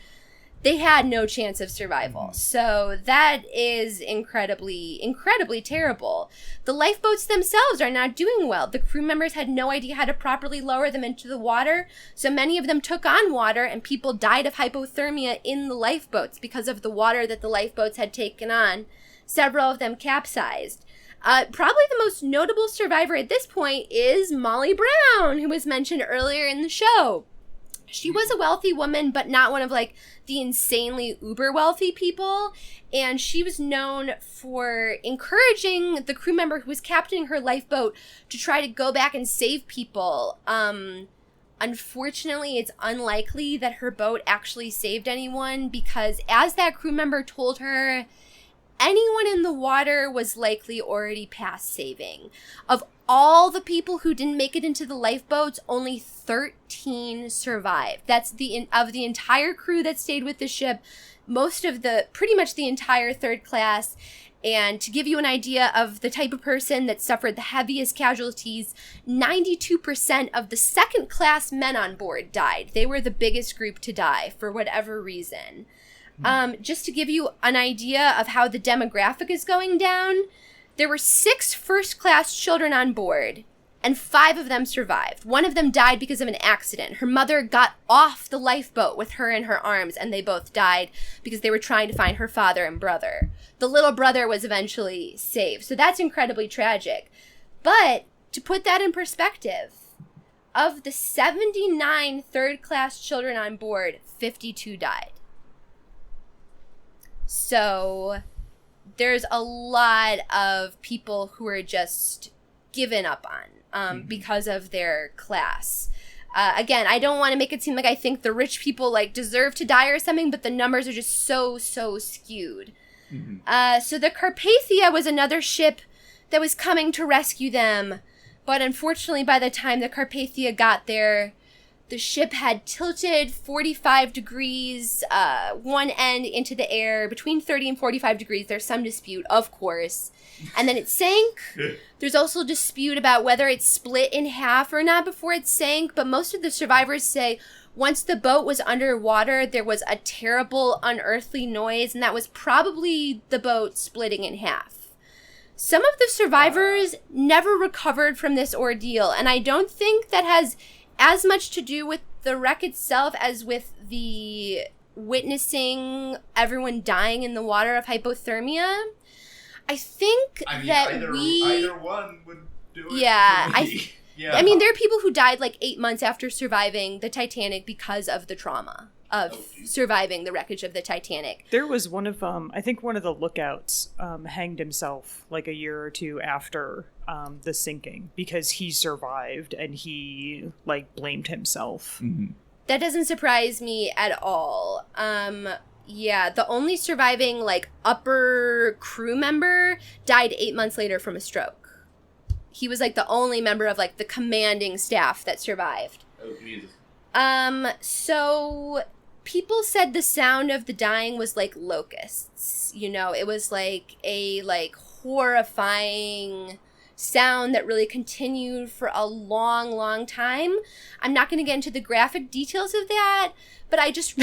they had no chance of survival. So that is incredibly, incredibly terrible. The lifeboats themselves are not doing well. The crew members had no idea how to properly lower them into the water, so many of them took on water, and people died of hypothermia in the lifeboats because of the water that the lifeboats had taken on. Several of them capsized. Probably the most notable survivor at this point is Molly Brown, who was mentioned earlier in the show. She was a wealthy woman, but not one of, like, the insanely uber wealthy people. And she was known for encouraging the crew member who was captaining her lifeboat to try to go back and save people. Unfortunately, it's unlikely that her boat actually saved anyone because, as that crew member told her, anyone in the water was likely already past saving. Of all the people who didn't make it into the lifeboats, only 13 survived. That's of the entire crew that stayed with the ship, pretty much the entire third class. And to give you an idea of the type of person that suffered the heaviest casualties, 92% of the second class men on board died. They were the biggest group to die for whatever reason. Just to give you an idea of how the demographic is going down, there were 6 first-class children on board, and 5 of them survived. One of them died because of an accident. Her mother got off the lifeboat with her in her arms, and they both died because they were trying to find her father and brother. The little brother was eventually saved, so that's incredibly tragic. But to put that in perspective, of the 79 third-class children on board, 52 died. So there's a lot of people who are just given up on because of their class. Again, I don't want to make it seem like I think the rich people like deserve to die or something, but the numbers are just so skewed. So the Carpathia was another ship that was coming to rescue them, but unfortunately by the time the Carpathia got there, the ship had tilted 45 degrees, one end into the air, between 30 and 45 degrees. There's some dispute, of course. And then it sank. There's also a dispute about whether it split in half or not before it sank. But most of the survivors say once the boat was underwater, there was a terrible, unearthly noise. And that was probably the boat splitting in half. Some of the survivors never recovered from this ordeal. And I don't think that has as much to do with the wreck itself as with the witnessing everyone dying in the water of hypothermia. I think either one would do it. Yeah, I mean, there are people who died like 8 months after surviving the Titanic because of the trauma of surviving the wreckage of the Titanic. There was one of, I think one of the lookouts hanged himself like a year or two after the sinking because he survived and he like blamed himself. That doesn't surprise me at all. Yeah, the only surviving like upper crew member died 8 months later from a stroke. He was like the only member of like the commanding staff that survived. Oh, Jesus. So people said the sound of the dying was like locusts. You know, it was like a like horrifying sound that really continued for a long time. I'm not going to get into the graphic details of that, but I think it's...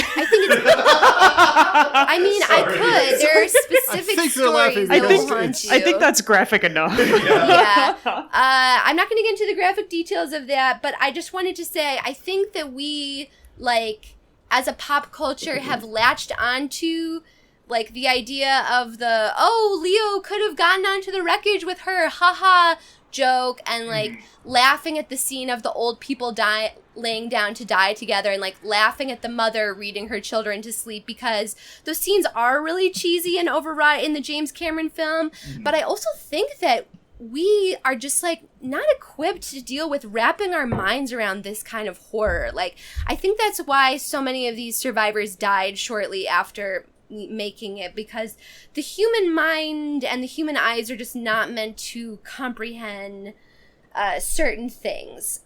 I mean, sorry. I could. There are specific stories that will haunt you. I think that's graphic enough. Yeah. I'm not going to get into the graphic details of that, but I just wanted to say, I think that we, like, as a pop culture, have latched onto... like the idea of Leo could have gotten onto the wreckage with her, haha, joke, and like laughing at the scene of the old people laying down to die together, and like laughing at the mother reading her children to sleep, because those scenes are really cheesy and overwrought in the James Cameron film. But I also think that we are just like not equipped to deal with wrapping our minds around this kind of horror. Like, I think that's why so many of these survivors died shortly after making it, because the human mind and the human eyes are just not meant to comprehend certain things.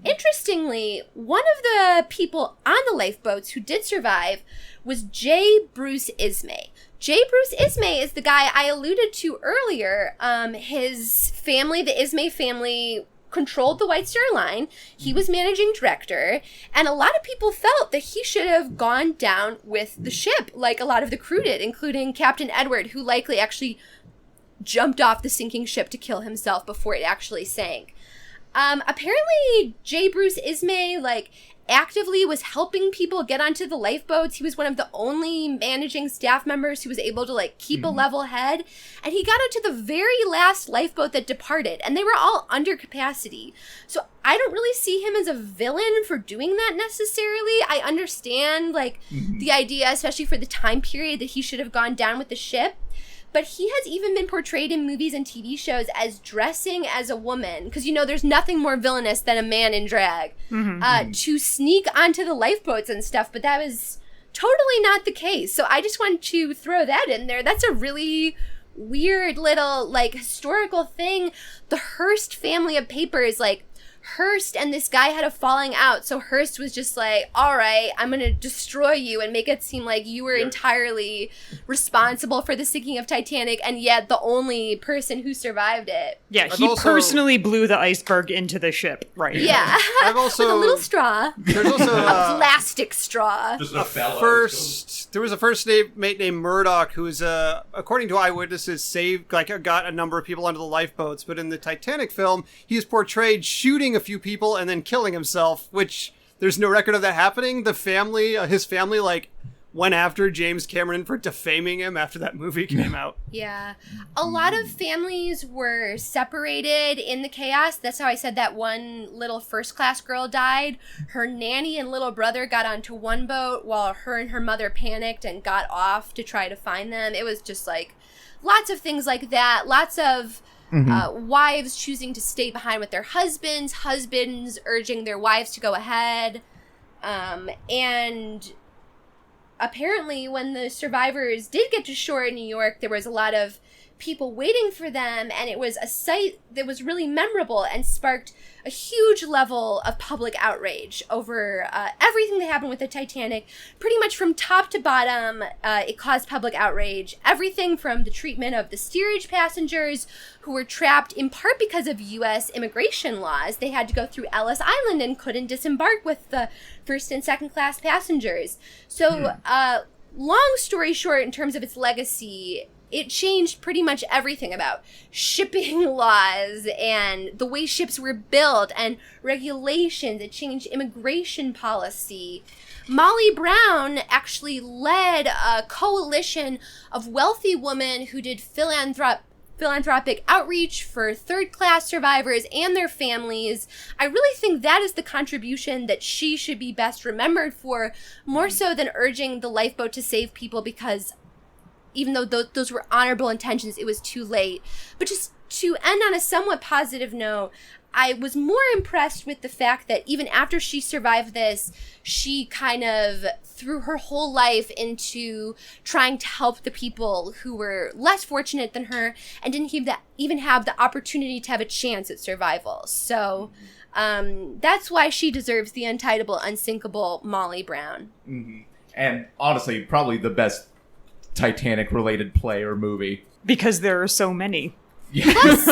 Interestingly, one of the people on the lifeboats who did survive was J. Bruce Ismay. J. Bruce Ismay is the guy I alluded to earlier. His family, the Ismay family, controlled the White Star Line. He was managing director, and a lot of people felt that he should have gone down with the ship, like a lot of the crew did, including Captain Edward, who likely actually jumped off the sinking ship to kill himself before it actually sank. Apparently, J. Bruce Ismay, like, actively was helping people get onto the lifeboats. He was one of the only managing staff members who was able to like keep a level head, and he got onto the very last lifeboat that departed, and they were all under capacity. So I don't really see him as a villain for doing that necessarily. I understand like the idea, especially for the time period, that he should have gone down with the ship. But he has even been portrayed in movies and TV shows as dressing as a woman. Because, you know, there's nothing more villainous than a man in drag. To sneak onto the lifeboats and stuff. But that was totally not the case. So I just wanted to throw that in there. That's a really weird little, like, historical thing. The Hearst family of papers, like, Hearst and this guy had a falling out, so Hearst was just like, all right, I'm going to destroy you and make it seem like you were entirely responsible for the sinking of Titanic, and yet the only person who survived it. Yeah, he personally blew the iceberg into the ship, right? Yeah, I've also, with a little straw. There's also a plastic straw. Just a fellow. There was a first mate named Murdoch who was, according to eyewitnesses, saved, got a number of people onto the lifeboats, but in the Titanic film, he is portrayed shooting a few people and then killing himself, which there's no record of that happening. The family, his family, like, went after James Cameron for defaming him after that movie came out. Yeah. A lot of families were separated in the chaos. That's how I said that one little first-class girl died. Her nanny and little brother got onto one boat while her and her mother panicked and got off to try to find them. It was just, like, lots of things like that. Lots of wives choosing to stay behind with their husbands urging their wives to go ahead. And apparently when the survivors did get to shore in New York, there was a lot of people waiting for them, and it was a sight that was really memorable and sparked a huge level of public outrage over everything that happened with the Titanic. Pretty much from top to bottom, it caused public outrage. Everything from the treatment of the steerage passengers who were trapped in part because of U.S. immigration laws. They had to go through Ellis Island and couldn't disembark with the first and second class passengers. So, long story short, in terms of its legacy, it changed pretty much everything about shipping laws and the way ships were built and regulations. It changed immigration policy. Molly Brown actually led a coalition of wealthy women who did philanthropic outreach for third-class survivors and their families. I really think that is the contribution that she should be best remembered for, more so than urging the lifeboat to save people, because even though those were honorable intentions, it was too late. But just to end on a somewhat positive note, I was more impressed with the fact that even after she survived this, she kind of threw her whole life into trying to help the people who were less fortunate than her and didn't even have the opportunity to have a chance at survival. So that's why she deserves the untitleable, unsinkable Molly Brown. Mm-hmm. And honestly, probably the best Titanic-related play or movie. Because there are so many. Plus,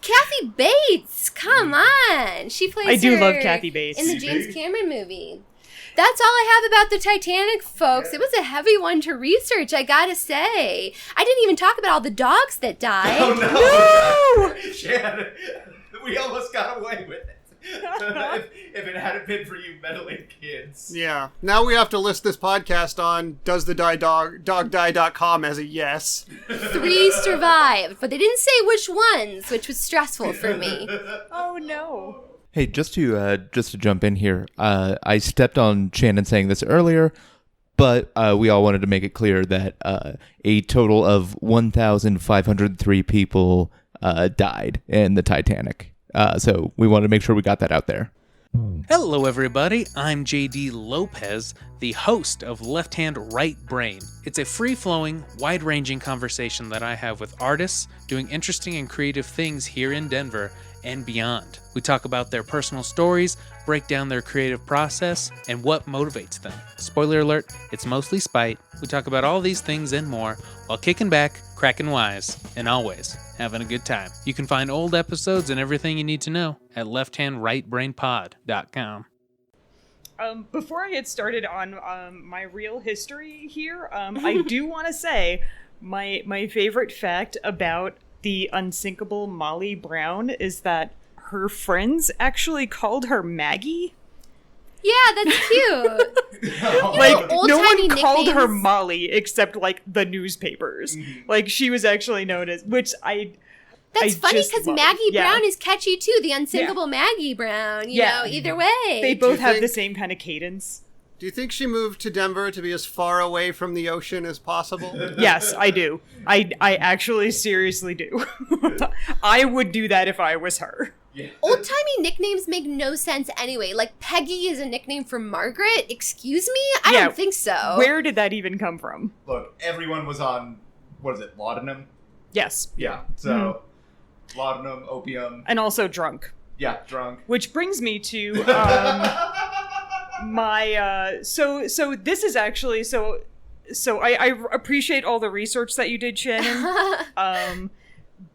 Kathy Bates, come on. She plays I do her love Kathy Bates. in the James Cameron movie. That's all I have about the Titanic, folks. It was a heavy one to research, I gotta say. I didn't even talk about all the dogs that died. Oh, no! Shannon, we almost got away with it. if it hadn't been for you meddling kids. Yeah. Now we have to list this podcast on doesthedogdie.com as a yes. 3 survived, but they didn't say which ones, which was stressful for me. Oh, no. Hey, just to jump in here, I stepped on Shannon saying this earlier, but we all wanted to make it clear that a total of 1,503 people died in the Titanic. So we wanted to make sure we got that out there. Hello everybody, I'm JD Lopez, the host of Left Hand Right Brain. It's a free-flowing, wide-ranging conversation that I have with artists doing interesting and creative things here in Denver and beyond. We talk about their personal stories, break down their creative process, and what motivates them. Spoiler alert, it's mostly spite. We talk about all these things and more while kicking back, cracking wise, and always having a good time. You can find old episodes and everything you need to know at lefthandrightbrainpod.com. Before I get started on my real history here, I do want to say my favorite fact about the unsinkable Molly Brown is that her friends actually called her Maggie. Yeah, that's cute. Like, no one old-timey called her nicknames. Molly except, like, the newspapers. Like, she was actually known as, which That's funny because Maggie Yeah. Brown is catchy too. The unsinkable Maggie Brown. You know, either way. They both have the same kind of cadence. Do you think she moved to Denver to be as far away from the ocean as possible? Yes, I do. I actually seriously do. I would do that if I was her. Yeah. Old-timey nicknames make no sense anyway. Like, Peggy is a nickname for Margaret? Excuse me? I don't think so. Where did that even come from? Look, everyone was on, what is it, laudanum? Yes. Yeah. So, laudanum, opium. And also drunk. Yeah, drunk. Which brings me to my so this is actually so I appreciate all the research that you did, Shannon.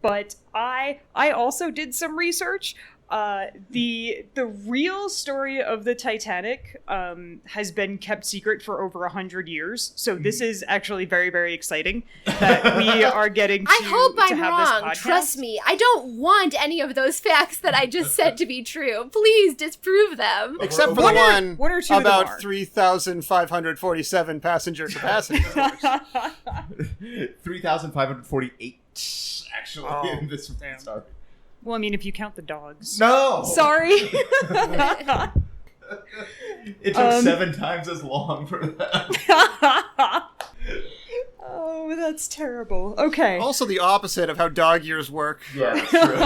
But I also did some research. The real story of the Titanic has been kept secret for over 100 years. So this is actually very, very exciting that we are getting to I hope to I'm have wrong. this podcast. Trust me. I don't want any of those facts that I just said to be true. Please disprove them. Except for the one or two of them about are. 3,547 passenger capacity. 3,548, actually. in this Sorry. Well, I mean, if you count the dogs. No! Sorry. It took 7 times as long for that. Oh, that's terrible. Okay. Also the opposite of how dog years work. Yeah, true.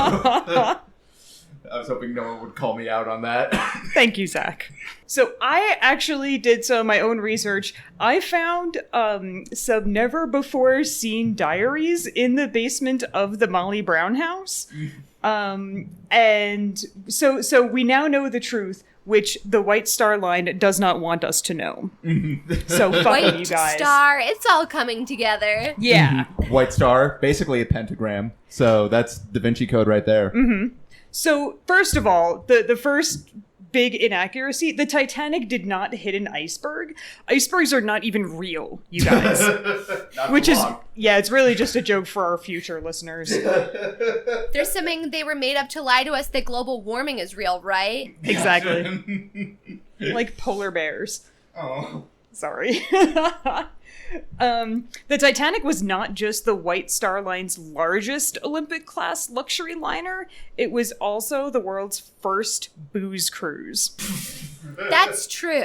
I was hoping no one would call me out on that. Thank you, Zach. So I actually did some of my own research. I found some never-before-seen diaries in the basement of the Molly Brown house. And so we now know the truth, which the White Star Line does not want us to know. So fuck you guys. White Star, it's all coming together. Yeah. White Star, basically a pentagram. So that's Da Vinci Code right there. Mm-hmm. So first of all, the first big inaccuracy, the Titanic did not hit an iceberg. Icebergs are not even real, you guys. Which is, yeah, it's really just a joke for our future listeners. There's something they were made up to lie to us that global warming is real, right? Exactly. Like polar bears. Oh. Sorry. The Titanic was not just the White Star Line's largest Olympic-class luxury liner. It was also the world's first booze cruise. That's true.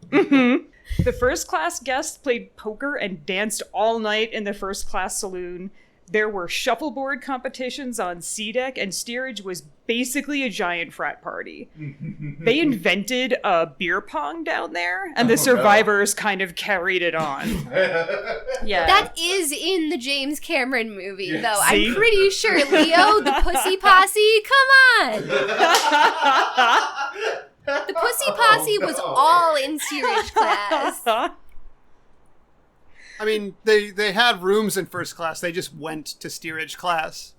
Mm-hmm. The first-class guests played poker and danced all night in the first-class saloon. There were shuffleboard competitions on sea deck, and steerage was basically a giant frat party. They invented beer pong down there, and the survivors kind of carried it on. Yeah. That is in the James Cameron movie, though. See? I'm pretty sure, Leo, the Pussy Posse, come on! The Pussy Posse was all in steerage class. I mean, they had rooms in first class. They just went to steerage class.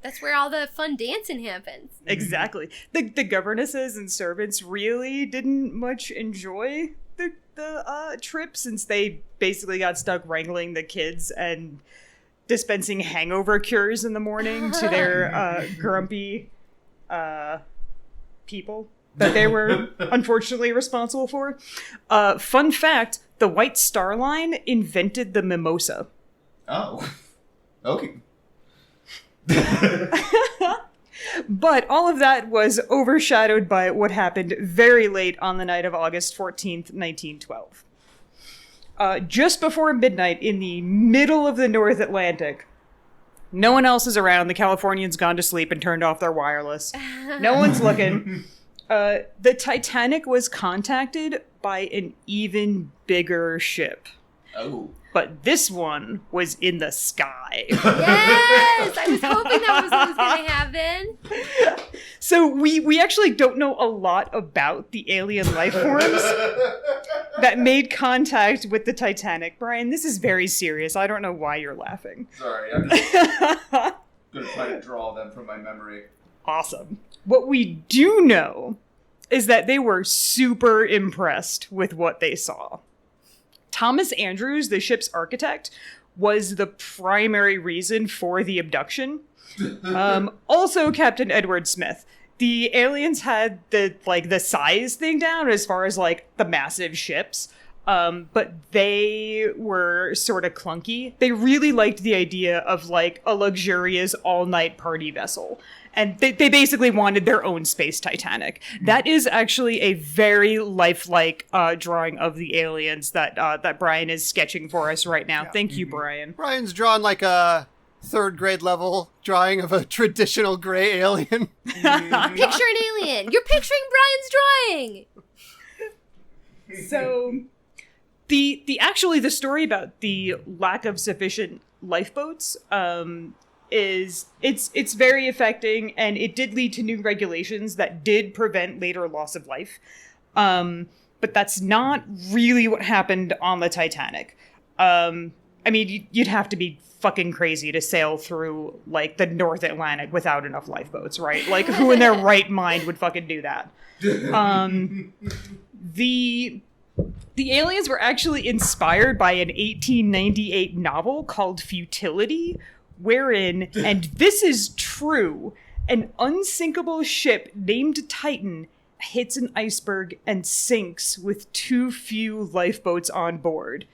That's where all the fun dancing happens. Exactly. The governesses and servants really didn't much enjoy the trip, since they basically got stuck wrangling the kids and dispensing hangover cures in the morning to their grumpy people that they were unfortunately responsible for. Fun fact, the White Star Line invented the mimosa. Oh. Okay. But all of that was overshadowed by what happened very late on the night of August 14th, 1912. Just before midnight in the middle of the North Atlantic, no one else is around. The Californians gone to sleep and turned off their wireless. No one's looking. The Titanic was contacted by an even bigger ship. Oh. But this one was in the sky. Yes! I was hoping that was what was going to happen. So we actually don't know a lot about the alien life forms that made contact with the Titanic. Brian, this is very serious. I don't know why you're laughing. Sorry, I'm just going to try to draw them from my memory. Awesome. What we do know is that they were super impressed with what they saw. Thomas Andrews, the ship's architect, was the primary reason for the abduction. Also, Captain Edward Smith. The aliens had the size thing down as far as the massive ships, but they were sort of clunky. They really liked the idea of a luxurious all-night party vessel. And they basically wanted their own space Titanic. That is actually a very lifelike drawing of the aliens that Brian is sketching for us right now. Thank you, Brian. Brian's drawn a third grade level drawing of a traditional gray alien. Picture an alien. You're picturing Brian's drawing. So the story about the lack of sufficient lifeboats is it's very affecting, and it did lead to new regulations that did prevent later loss of life. But that's not really what happened on the Titanic. I mean, you'd have to be fucking crazy to sail through like the North Atlantic without enough lifeboats, right? Like, who in their right mind would fucking do that? The aliens were actually inspired by an 1898 novel called Futility, wherein, and this is true, an unsinkable ship named Titan hits an iceberg and sinks with too few lifeboats on board.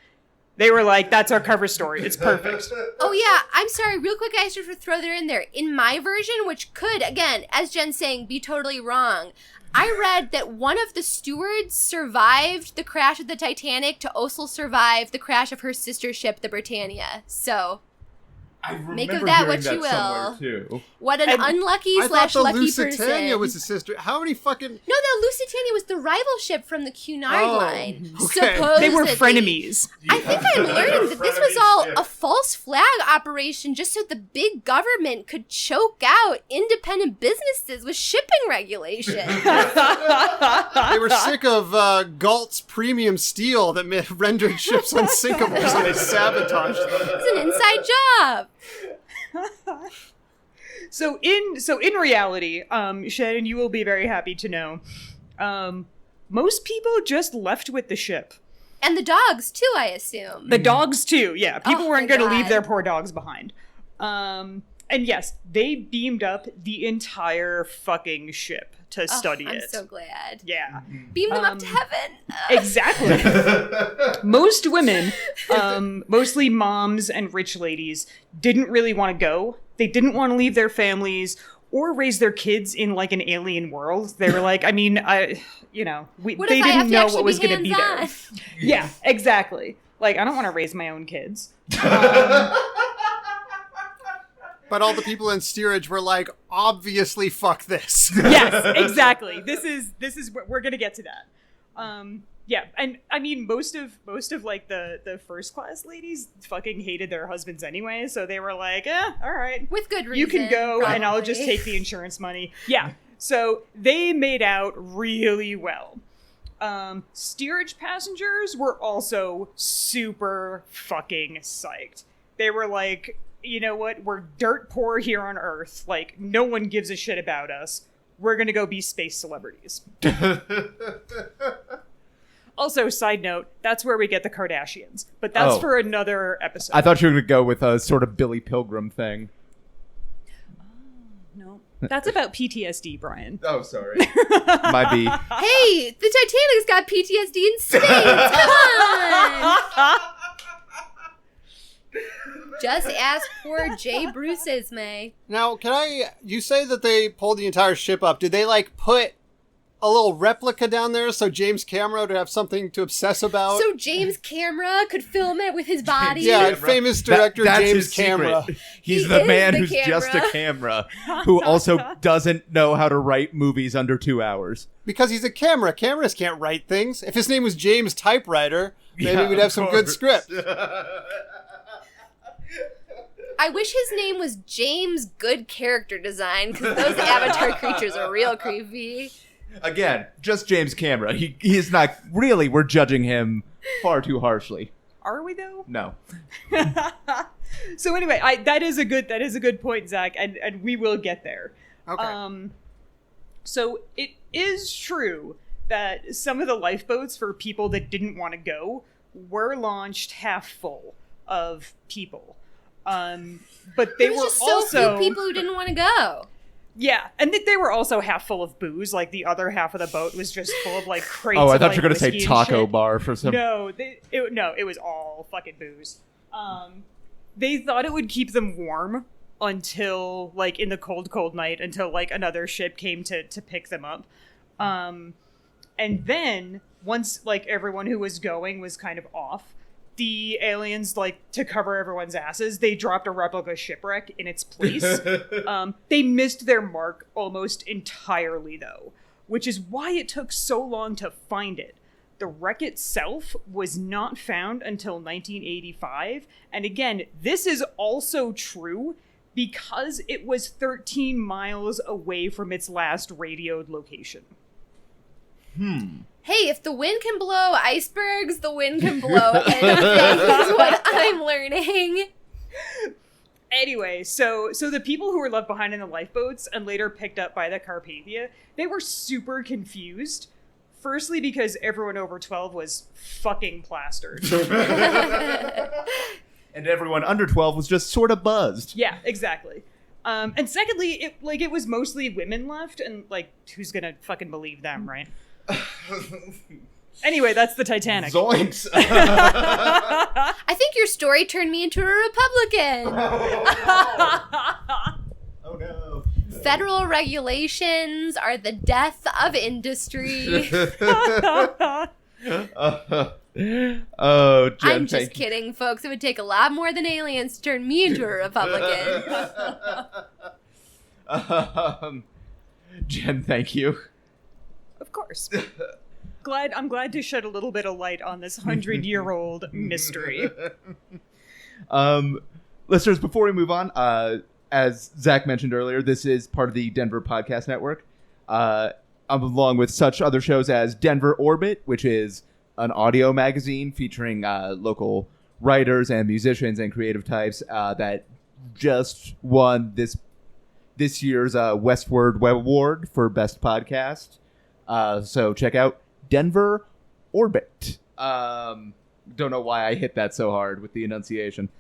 They were like, that's our cover story. It's perfect. Oh, yeah. I'm sorry. Real quick, I just have to throw that in there. In my version, which could, again, as Jen's saying, be totally wrong, I read that one of the stewards survived the crash of the Titanic to also survive the crash of her sister ship, the Britannia. So, make of that what you will. Too. What an unlucky / lucky person. I thought the Lusitania was the sister. How many fucking... No, the Lusitania was the rival ship from the Cunard line. Okay. They were frenemies. I think I'm learning that this was all a false flag operation just so the big government could choke out independent businesses with shipping regulations. They were sick of Galt's premium steel that rendered ships unsinkable, so they sabotaged them. It's an inside job. So in reality, Shannon, you will be very happy to know, most people just left with the ship. And the dogs too, I assume. The dogs too, yeah. People weren't going to leave God. their poor dogs behind. And yes, they beamed up the entire fucking ship to study it. I'm so glad. Yeah. Beam them up to heaven. Exactly. Most women, mostly moms and rich ladies, didn't really want to go. They didn't want to leave their families or raise their kids in like an alien world. They were like, I mean, they didn't know what was going to be there. Yeah, exactly. Like, I don't want to raise my own kids. But all the people in steerage were like, obviously, fuck this. Yes, exactly. This is we're gonna get to that. Yeah, and I mean, most of like the first class ladies fucking hated their husbands anyway, so they were like, all right, with good reason. You can go, probably. and I'll just take the insurance money. Yeah, so they made out really well. Steerage passengers were also super fucking psyched. They were like, you know what? We're dirt poor here on Earth. Like, no one gives a shit about us. We're gonna go be space celebrities. Also, side note, that's where we get the Kardashians. But that's for another episode. I thought you were going to go with a sort of Billy Pilgrim thing. No. That's about PTSD, Brian. Oh, sorry. Might be. Hey, the Titanic's got PTSD in space. Come on. Just ask poor Jay Bruce Ismay. Now, you say that they pulled the entire ship up. Did they, like, put a little replica down there so James Cameron would have something to obsess about? So James Cameron could film it with his body? Yeah, famous director that's James his Cameron. secret. He's the man who's just a camera, who also doesn't know how to write movies under 2 hours. Because he's a camera. Cameras can't write things. If his name was James Typewriter, maybe we'd have some good script. I wish his name was James Good Character Design, because those Avatar creatures are real creepy. Again, just James Cameron. He's not really. We're judging him far too harshly. Are we though? No. So anyway, that is a good point, Zach, and we will get there. Okay. So it is true that some of the lifeboats for people that didn't want to go were launched half full of people. But they were just also so few people who didn't want to go. Yeah, and they were also half full of booze. Like, the other half of the boat was just full of, like, crates Oh, I of, thought like, you were going to say whiskey and taco shit. bar for some... No, it was all fucking booze. They thought it would keep them warm until, like, in the cold night, until, like, another ship came to pick them up. And then, once, like, everyone who was going was kind of off, the aliens, like, to cover everyone's asses, they dropped a replica shipwreck in its place. They missed their mark almost entirely, though, which is why it took so long to find it. The wreck itself was not found until 1985. And again, this is also true because it was 13 miles away from its last radioed location. Hey, if the wind can blow icebergs, the wind can blow anything, is what I'm learning. Anyway, so the people who were left behind in the lifeboats and later picked up by the Carpathia, they were super confused. Firstly, because everyone over 12 was fucking plastered. And everyone under 12 was just sort of buzzed. Yeah, exactly. And secondly, it was mostly women left, and like, who's gonna fucking believe them, right? Anyway, that's the Titanic. Zoinks! I think your story turned me into a Republican. Oh no. Federal regulations are the death of industry. Oh, Jen, I'm just kidding, folks. It would take a lot more than aliens to turn me into a Republican. Jen, thank you. Of course. I'm glad to shed a little bit of light on this 100-year-old mystery. Listeners, before we move on, as Zach mentioned earlier, this is part of the Denver Podcast Network, along with such other shows as Denver Orbit, which is an audio magazine featuring local writers and musicians and creative types that just won this year's Westward Web Award for Best Podcast. So check out Denver Orbit. Don't know why I hit that so hard with the enunciation.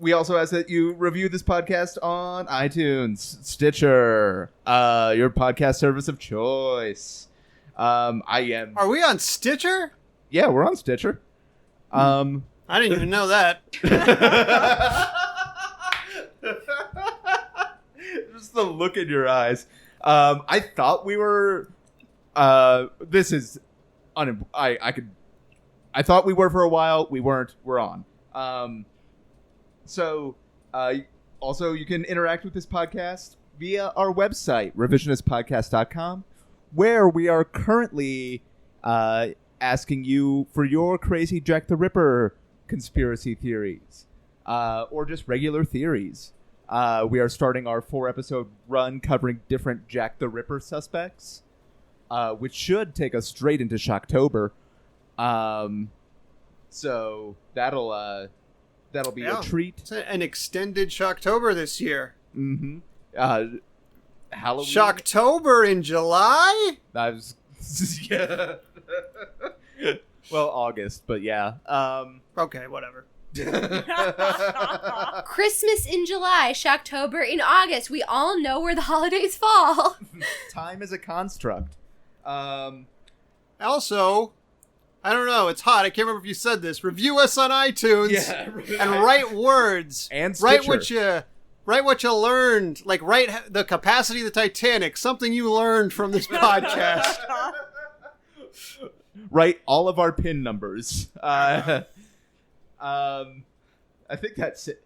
We also ask that you review this podcast on iTunes, Stitcher, your podcast service of choice. Are we on Stitcher? Yeah, we're on Stitcher. I didn't even know that. Just the look in your eyes. I thought we were. This is I thought we were for a while. We weren't. We're on. So, also you can interact with this podcast via our website, revisionistpodcast.com, where we are currently asking you for your crazy Jack the Ripper conspiracy theories, or just regular theories. We are starting our 4-episode run covering different Jack the Ripper suspects, which should take us straight into Shocktober. So that'll be a treat. It's an extended Shocktober this year. Mm-hmm. Halloween. Shocktober in July? That was yeah. Well, August, but yeah. Okay, whatever. Christmas in July, Shocktober in August. We all know where the holidays fall. Time is a construct. Also, I don't know. It's hot. I can't remember if you said this. Review us on iTunes and write words. And Stitcher. Write what you learned. Like, write the capacity of the Titanic. Something you learned from this podcast. Write all of our PIN numbers. I think that's it.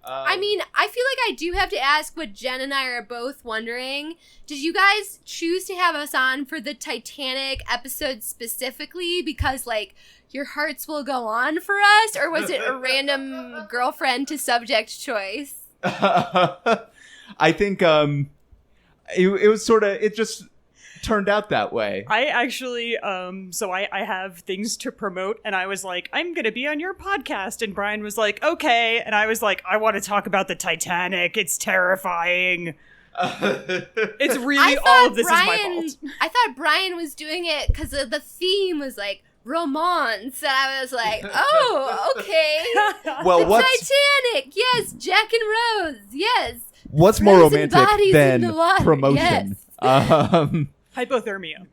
I mean, I feel like I do have to ask what Jen and I are both wondering. Did you guys choose to have us on for the Titanic episode specifically because, like, your hearts will go on for us? Or was it a random girlfriend to subject choice? I think it was sort of, it just turned out that way. I actually, so I have things to promote, and I was like, I'm going to be on your podcast. And Brian was like, okay. And I was like, I want to talk about the Titanic. It's terrifying. It's really all of this is my fault. I thought Brian was doing it because the theme was like romance. And I was like, oh, okay. Well, the Titanic. Yes. Jack and Rose. Yes. What's more romantic than promotion? Yes. Hypothermia.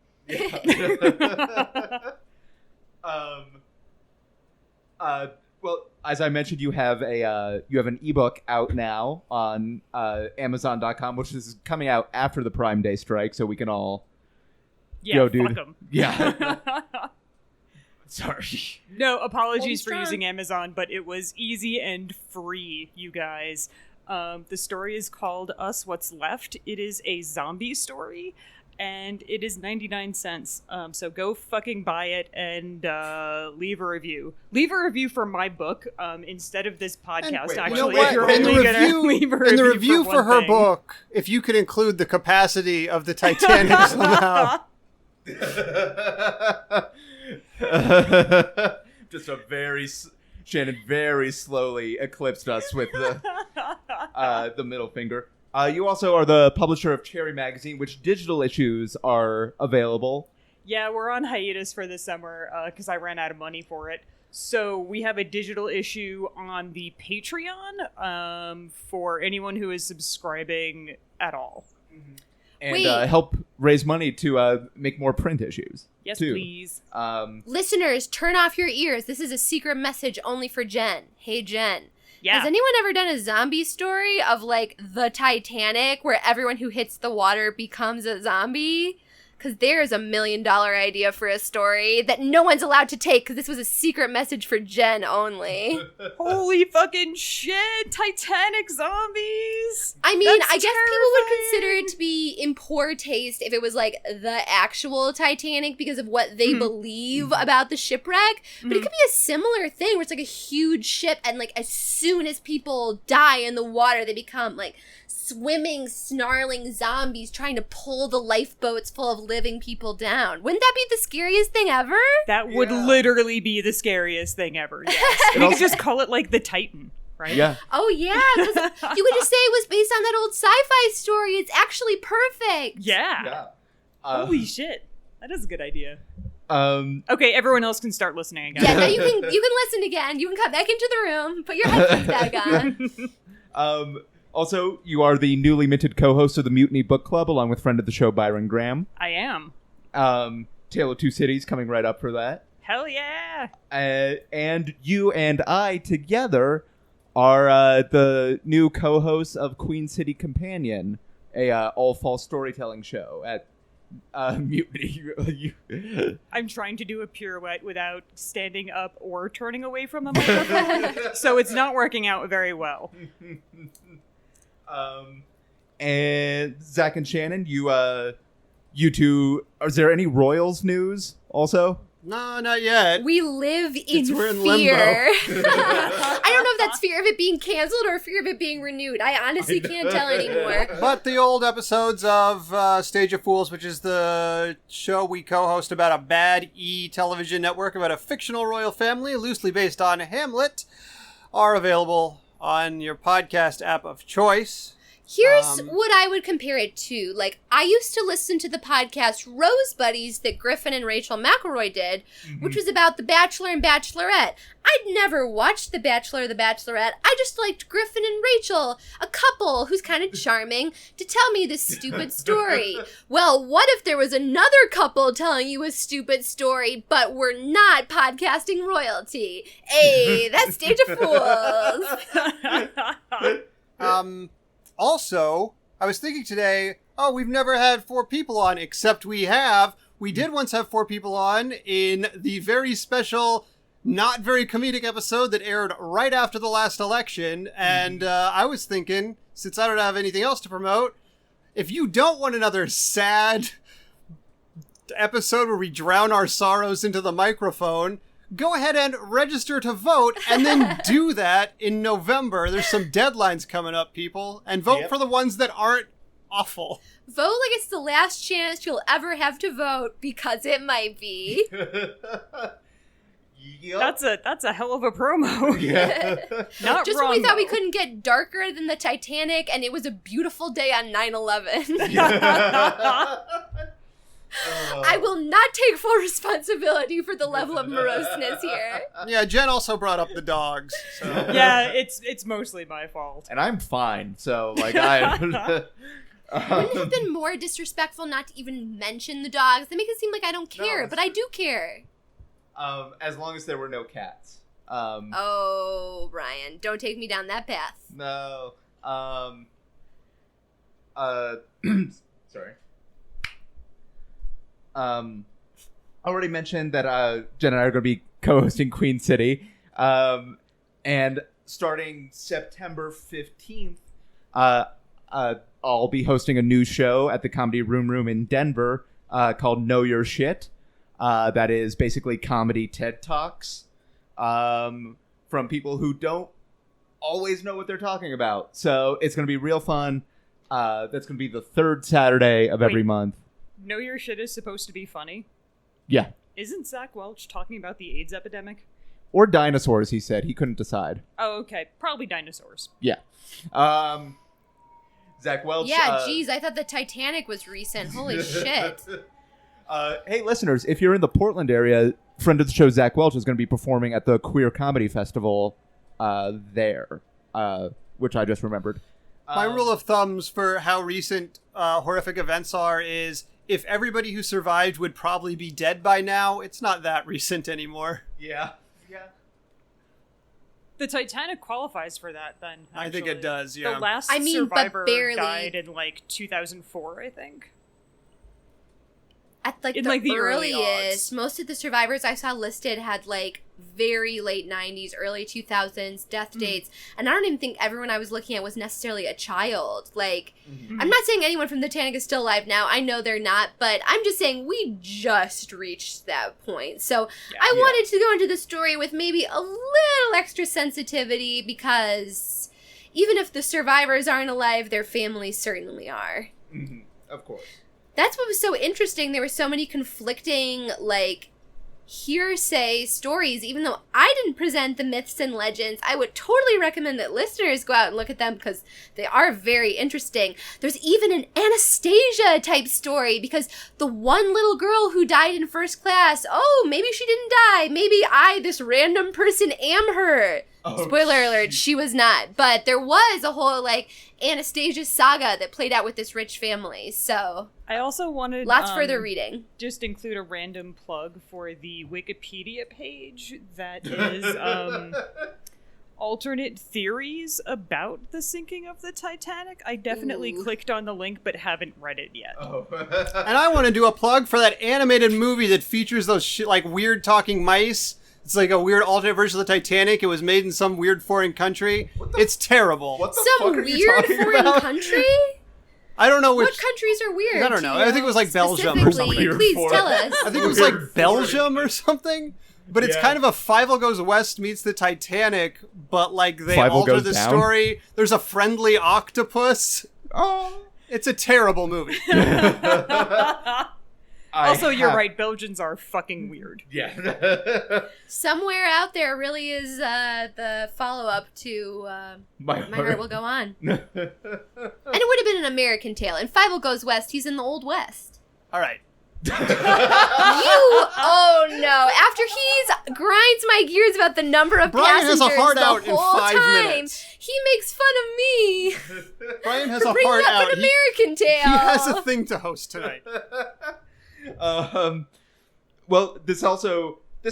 Well, as I mentioned, you have an ebook out now on Amazon.com, which is coming out after the Prime Day strike, so we can all fuck them. Yeah. Sorry. No, apologies for using Amazon, but it was easy and free, you guys. The story is called Us What's Left. It is a zombie story. and it is 99 cents. So go fucking buy it and leave a review. Leave a review for my book instead of this podcast. wait, actually, You know what? if you're In the only gonna review, leave a in the review review for one her thing. book, if you could include the capacity of the Titanic somehow. Just Shannon very slowly eclipsed us with the middle finger. You also are the publisher of Cherry Magazine, which digital issues are available. Yeah, we're on hiatus for this summer because I ran out of money for it. So we have a digital issue on the Patreon for anyone who is subscribing at all. And help raise money to make more print issues. Yes, too. please. Listeners, turn off your ears. This is a secret message only for Jen. Hey, Jen. Yeah. Has anyone ever done a zombie story of, like, the Titanic, where everyone who hits the water becomes a zombie? Because there's $1 million idea for a story that no one's allowed to take, because this was a secret message for Jen only. Holy fucking shit! Titanic zombies! I mean, That's I guess terrifying. people would consider it to be in poor taste if it was, like, the actual Titanic because of what they believe about the shipwreck. But it could be a similar thing where it's, like, a huge ship and, like, as soon as people die in the water, they become, like, swimming, snarling zombies trying to pull the lifeboats full of living people down. Wouldn't that be the scariest thing ever? That would literally be the scariest thing ever, yes. We could just call it, like, the Titan, right? Yeah. Oh, yeah, because you could just say it was based on that old sci-fi story. It's actually perfect. Yeah. Holy shit. That is a good idea. Um, Okay, everyone else can start listening again. Yeah, now you can listen again. You can come back into the room, put your headphones back on. Also, you are the newly minted co-host of the Mutiny Book Club, along with friend of the show, Byron Graham. I am. Tale of Two Cities coming right up for that. Hell yeah! And you and I together are the new co-hosts of Queen City Companion, a all-fall storytelling show at Mutiny. I'm trying to do a pirouette without standing up or turning away from the microphone, so it's not working out very well. And Zach and Shannon, you two, is there any Royals news also? No, not yet. We live in We're in fear. I don't know if that's fear of it being canceled or fear of it being renewed. I honestly can't tell anymore. But the old episodes of Stage of Fools, which is the show we co-host about a bad television network about a fictional royal family loosely based on Hamlet, are available on your podcast app of choice. Here's what I would compare it to. Like, I used to listen to the podcast Rose Buddies that Griffin and Rachel McElroy did, which was about The Bachelor and Bachelorette. I'd never watched The Bachelor or The Bachelorette. I just liked Griffin and Rachel, a couple who's kind of charming, to tell me this stupid story. Well, what if there was another couple telling you a stupid story, but we're not podcasting royalty? Hey, that's Stage of Fools. Also, I was thinking today, we've never had 4 people on, except we did once have 4 people on in the very special, not very comedic episode that aired right after the last election. And I was thinking, since I don't have anything else to promote, if you don't want another sad episode where we drown our sorrows into the microphone, go ahead and register to vote, and then do that in November. There's some deadlines coming up, people, and vote for the ones that aren't awful. Vote like it's the last chance you'll ever have to vote, because it might be. That's a hell of a promo. Yeah. Not just wrong, when we thought we though. couldn't get darker than the Titanic, and it was a beautiful day on 9/11. I will not take full responsibility for the level of moroseness here. Yeah, Jen also brought up the dogs. So. Yeah, it's mostly my fault. And I'm fine, so, like, I... Wouldn't it have been more disrespectful not to even mention the dogs? They make it seem like I don't care, but I do care. As long as there were no cats. Oh, Brian, don't take me down that path. No. Sorry. Already mentioned that Jen and I are going to be co-hosting Queen City, and starting September 15th, I'll be hosting a new show at the Comedy Room in Denver called Know Your Shit. That is basically comedy TED Talks from people who don't always know what they're talking about. So it's going to be real fun. That's going to be the third Saturday of every month. Know Your Shit is supposed to be funny. Yeah. Isn't Zach Welch talking about the AIDS epidemic? Or dinosaurs, he said. He couldn't decide. Oh, okay. Probably dinosaurs. Yeah. Zach Welch. Yeah, geez, I thought the Titanic was recent. Holy shit. Hey, listeners, if you're in the Portland area, friend of the show, Zach Welch, is going to be performing at the Queer Comedy Festival there, which I just remembered. My rule of thumbs for how recent horrific events are is if everybody who survived would probably be dead by now, it's not that recent anymore. Yeah. The Titanic qualifies for that, then. Actually. I think it does, yeah. The last survivor died in, 2004, I think. At, in, the earliest. earliest, most of the survivors I saw listed had, very late 90s, early 2000s death dates. And I don't even think everyone I was looking at was necessarily a child. I'm not saying anyone from the Titanic is still alive now. I know they're not. But I'm just saying we just reached that point. So I wanted to go into the story with maybe a little extra sensitivity because even if the survivors aren't alive, their families certainly are. Mm-hmm. Of course. That's what was so interesting. There were so many conflicting, hearsay stories. Even though I didn't present the myths and legends, I would totally recommend that listeners go out and look at them because they are very interesting. There's even an Anastasia type story because the one little girl who died in first class, maybe she didn't die. Maybe I, this random person, am her. Spoiler alert, she was not. But there was a whole, Anastasia saga that played out with this rich family, so... I also wanted... Lots further reading. Just include a random plug for the Wikipedia page that is, alternate theories about the sinking of the Titanic. I definitely clicked on the link, but haven't read it yet. And I want to do a plug for that animated movie that features those weird talking mice. It's like a weird alternate version of the Titanic. It was made in some weird foreign country. It's terrible. What the some fuck are you weird talking foreign about? country? I don't know which... What countries are weird? I don't know. I think it was Belgium or something. Please tell us. I think it was Belgium or something. But it's kind of a Fievel Goes West meets the Titanic, but they Fievel alter goes the down? story. There's a friendly octopus. Oh. It's a terrible movie. Also, you're right. Belgians are fucking weird. Yeah. Somewhere out there really is the follow-up to My Heart Will Go On. And it would have been an American tale. In Fievel Goes West, he's in the Old West. All right. Oh no. After he's grinds my gears about the number of Brian passengers has a heart the out in whole 5 time, minutes. he makes fun of me. Brian has for a bringing heart up out. an American tale. He has a thing to host tonight. Well, this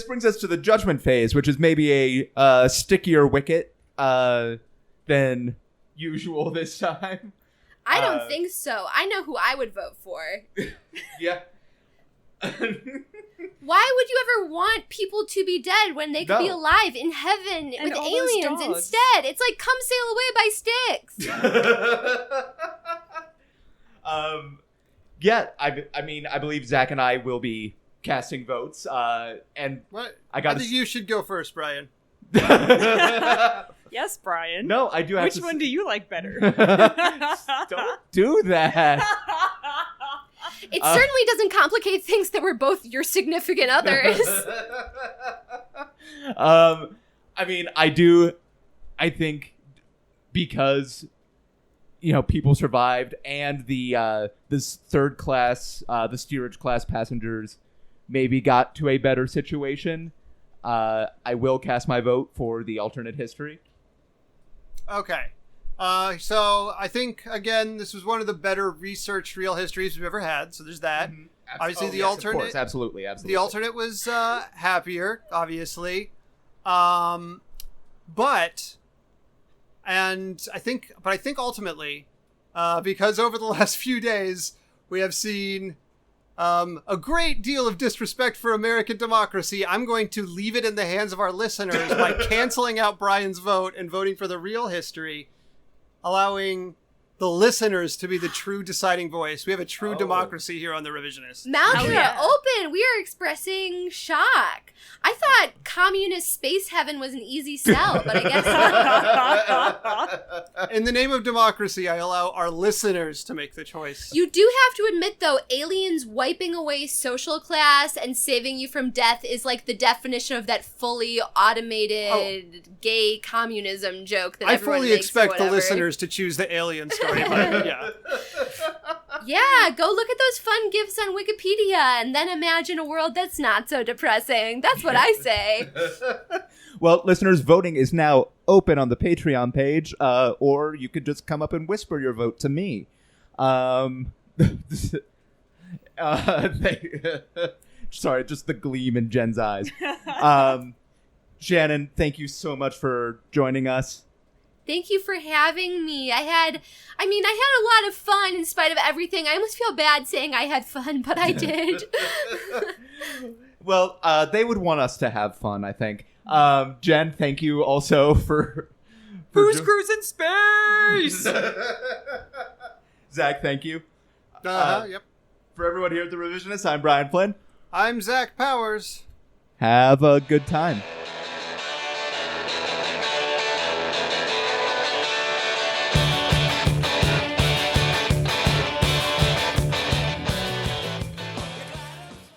brings us to the judgment phase, which is maybe a stickier wicket than usual this time. I don't think so. I know who I would vote for. Yeah. Why would you ever want people to be dead when they could be alive in heaven And with all those aliens dogs. instead? It's like Come Sail Away by Styx. Yeah, I mean, I believe Zach and I will be casting votes. And What? I think you should go first, Brian. Yes, Brian. No, I do have Which to. one do you like better? Don't do that. It certainly doesn't complicate things that we're both your significant others. I mean, I think because people survived and the this third class, the steerage class passengers maybe got to a better situation. I will cast my vote for the alternate history. Okay. So I think, again, this was one of the better researched real histories we've ever had. So there's that. Mm-hmm. Obviously, the yes, alternate... Of course, absolutely. The alternate was happier, obviously. But I think ultimately, because over the last few days, we have seen a great deal of disrespect for American democracy, I'm going to leave it in the hands of our listeners by canceling out Brian's vote and voting for the real history, allowing the listeners to be the true deciding voice. We have a true democracy here on The Revisionist. Mouths are open. We are expressing shock. I thought communist space heaven was an easy sell, but I guess not. In the name of democracy, I allow our listeners to make the choice. You do have to admit, though, aliens wiping away social class and saving you from death is like the definition of that fully automated gay communism joke that I everyone fully makes expect or the whatever. listeners to choose the alien story, but yeah. Yeah, go look at those fun gifs on Wikipedia and then imagine a world that's not so depressing. That's what I say. Well, listeners, voting is now open on the Patreon page, or you could just come up and whisper your vote to me. Sorry, just the gleam in Jen's eyes. Shannon, thank you so much for joining us. Thank you for having me. I had a lot of fun in spite of everything. I almost feel bad saying I had fun, but I did. Well, they would want us to have fun, I think. Jen, thank you also for Booze Cruise in space! Zach, thank you. Yep. For everyone here at The Revisionist, I'm Brian Flynn. I'm Zach Powers. Have a good time.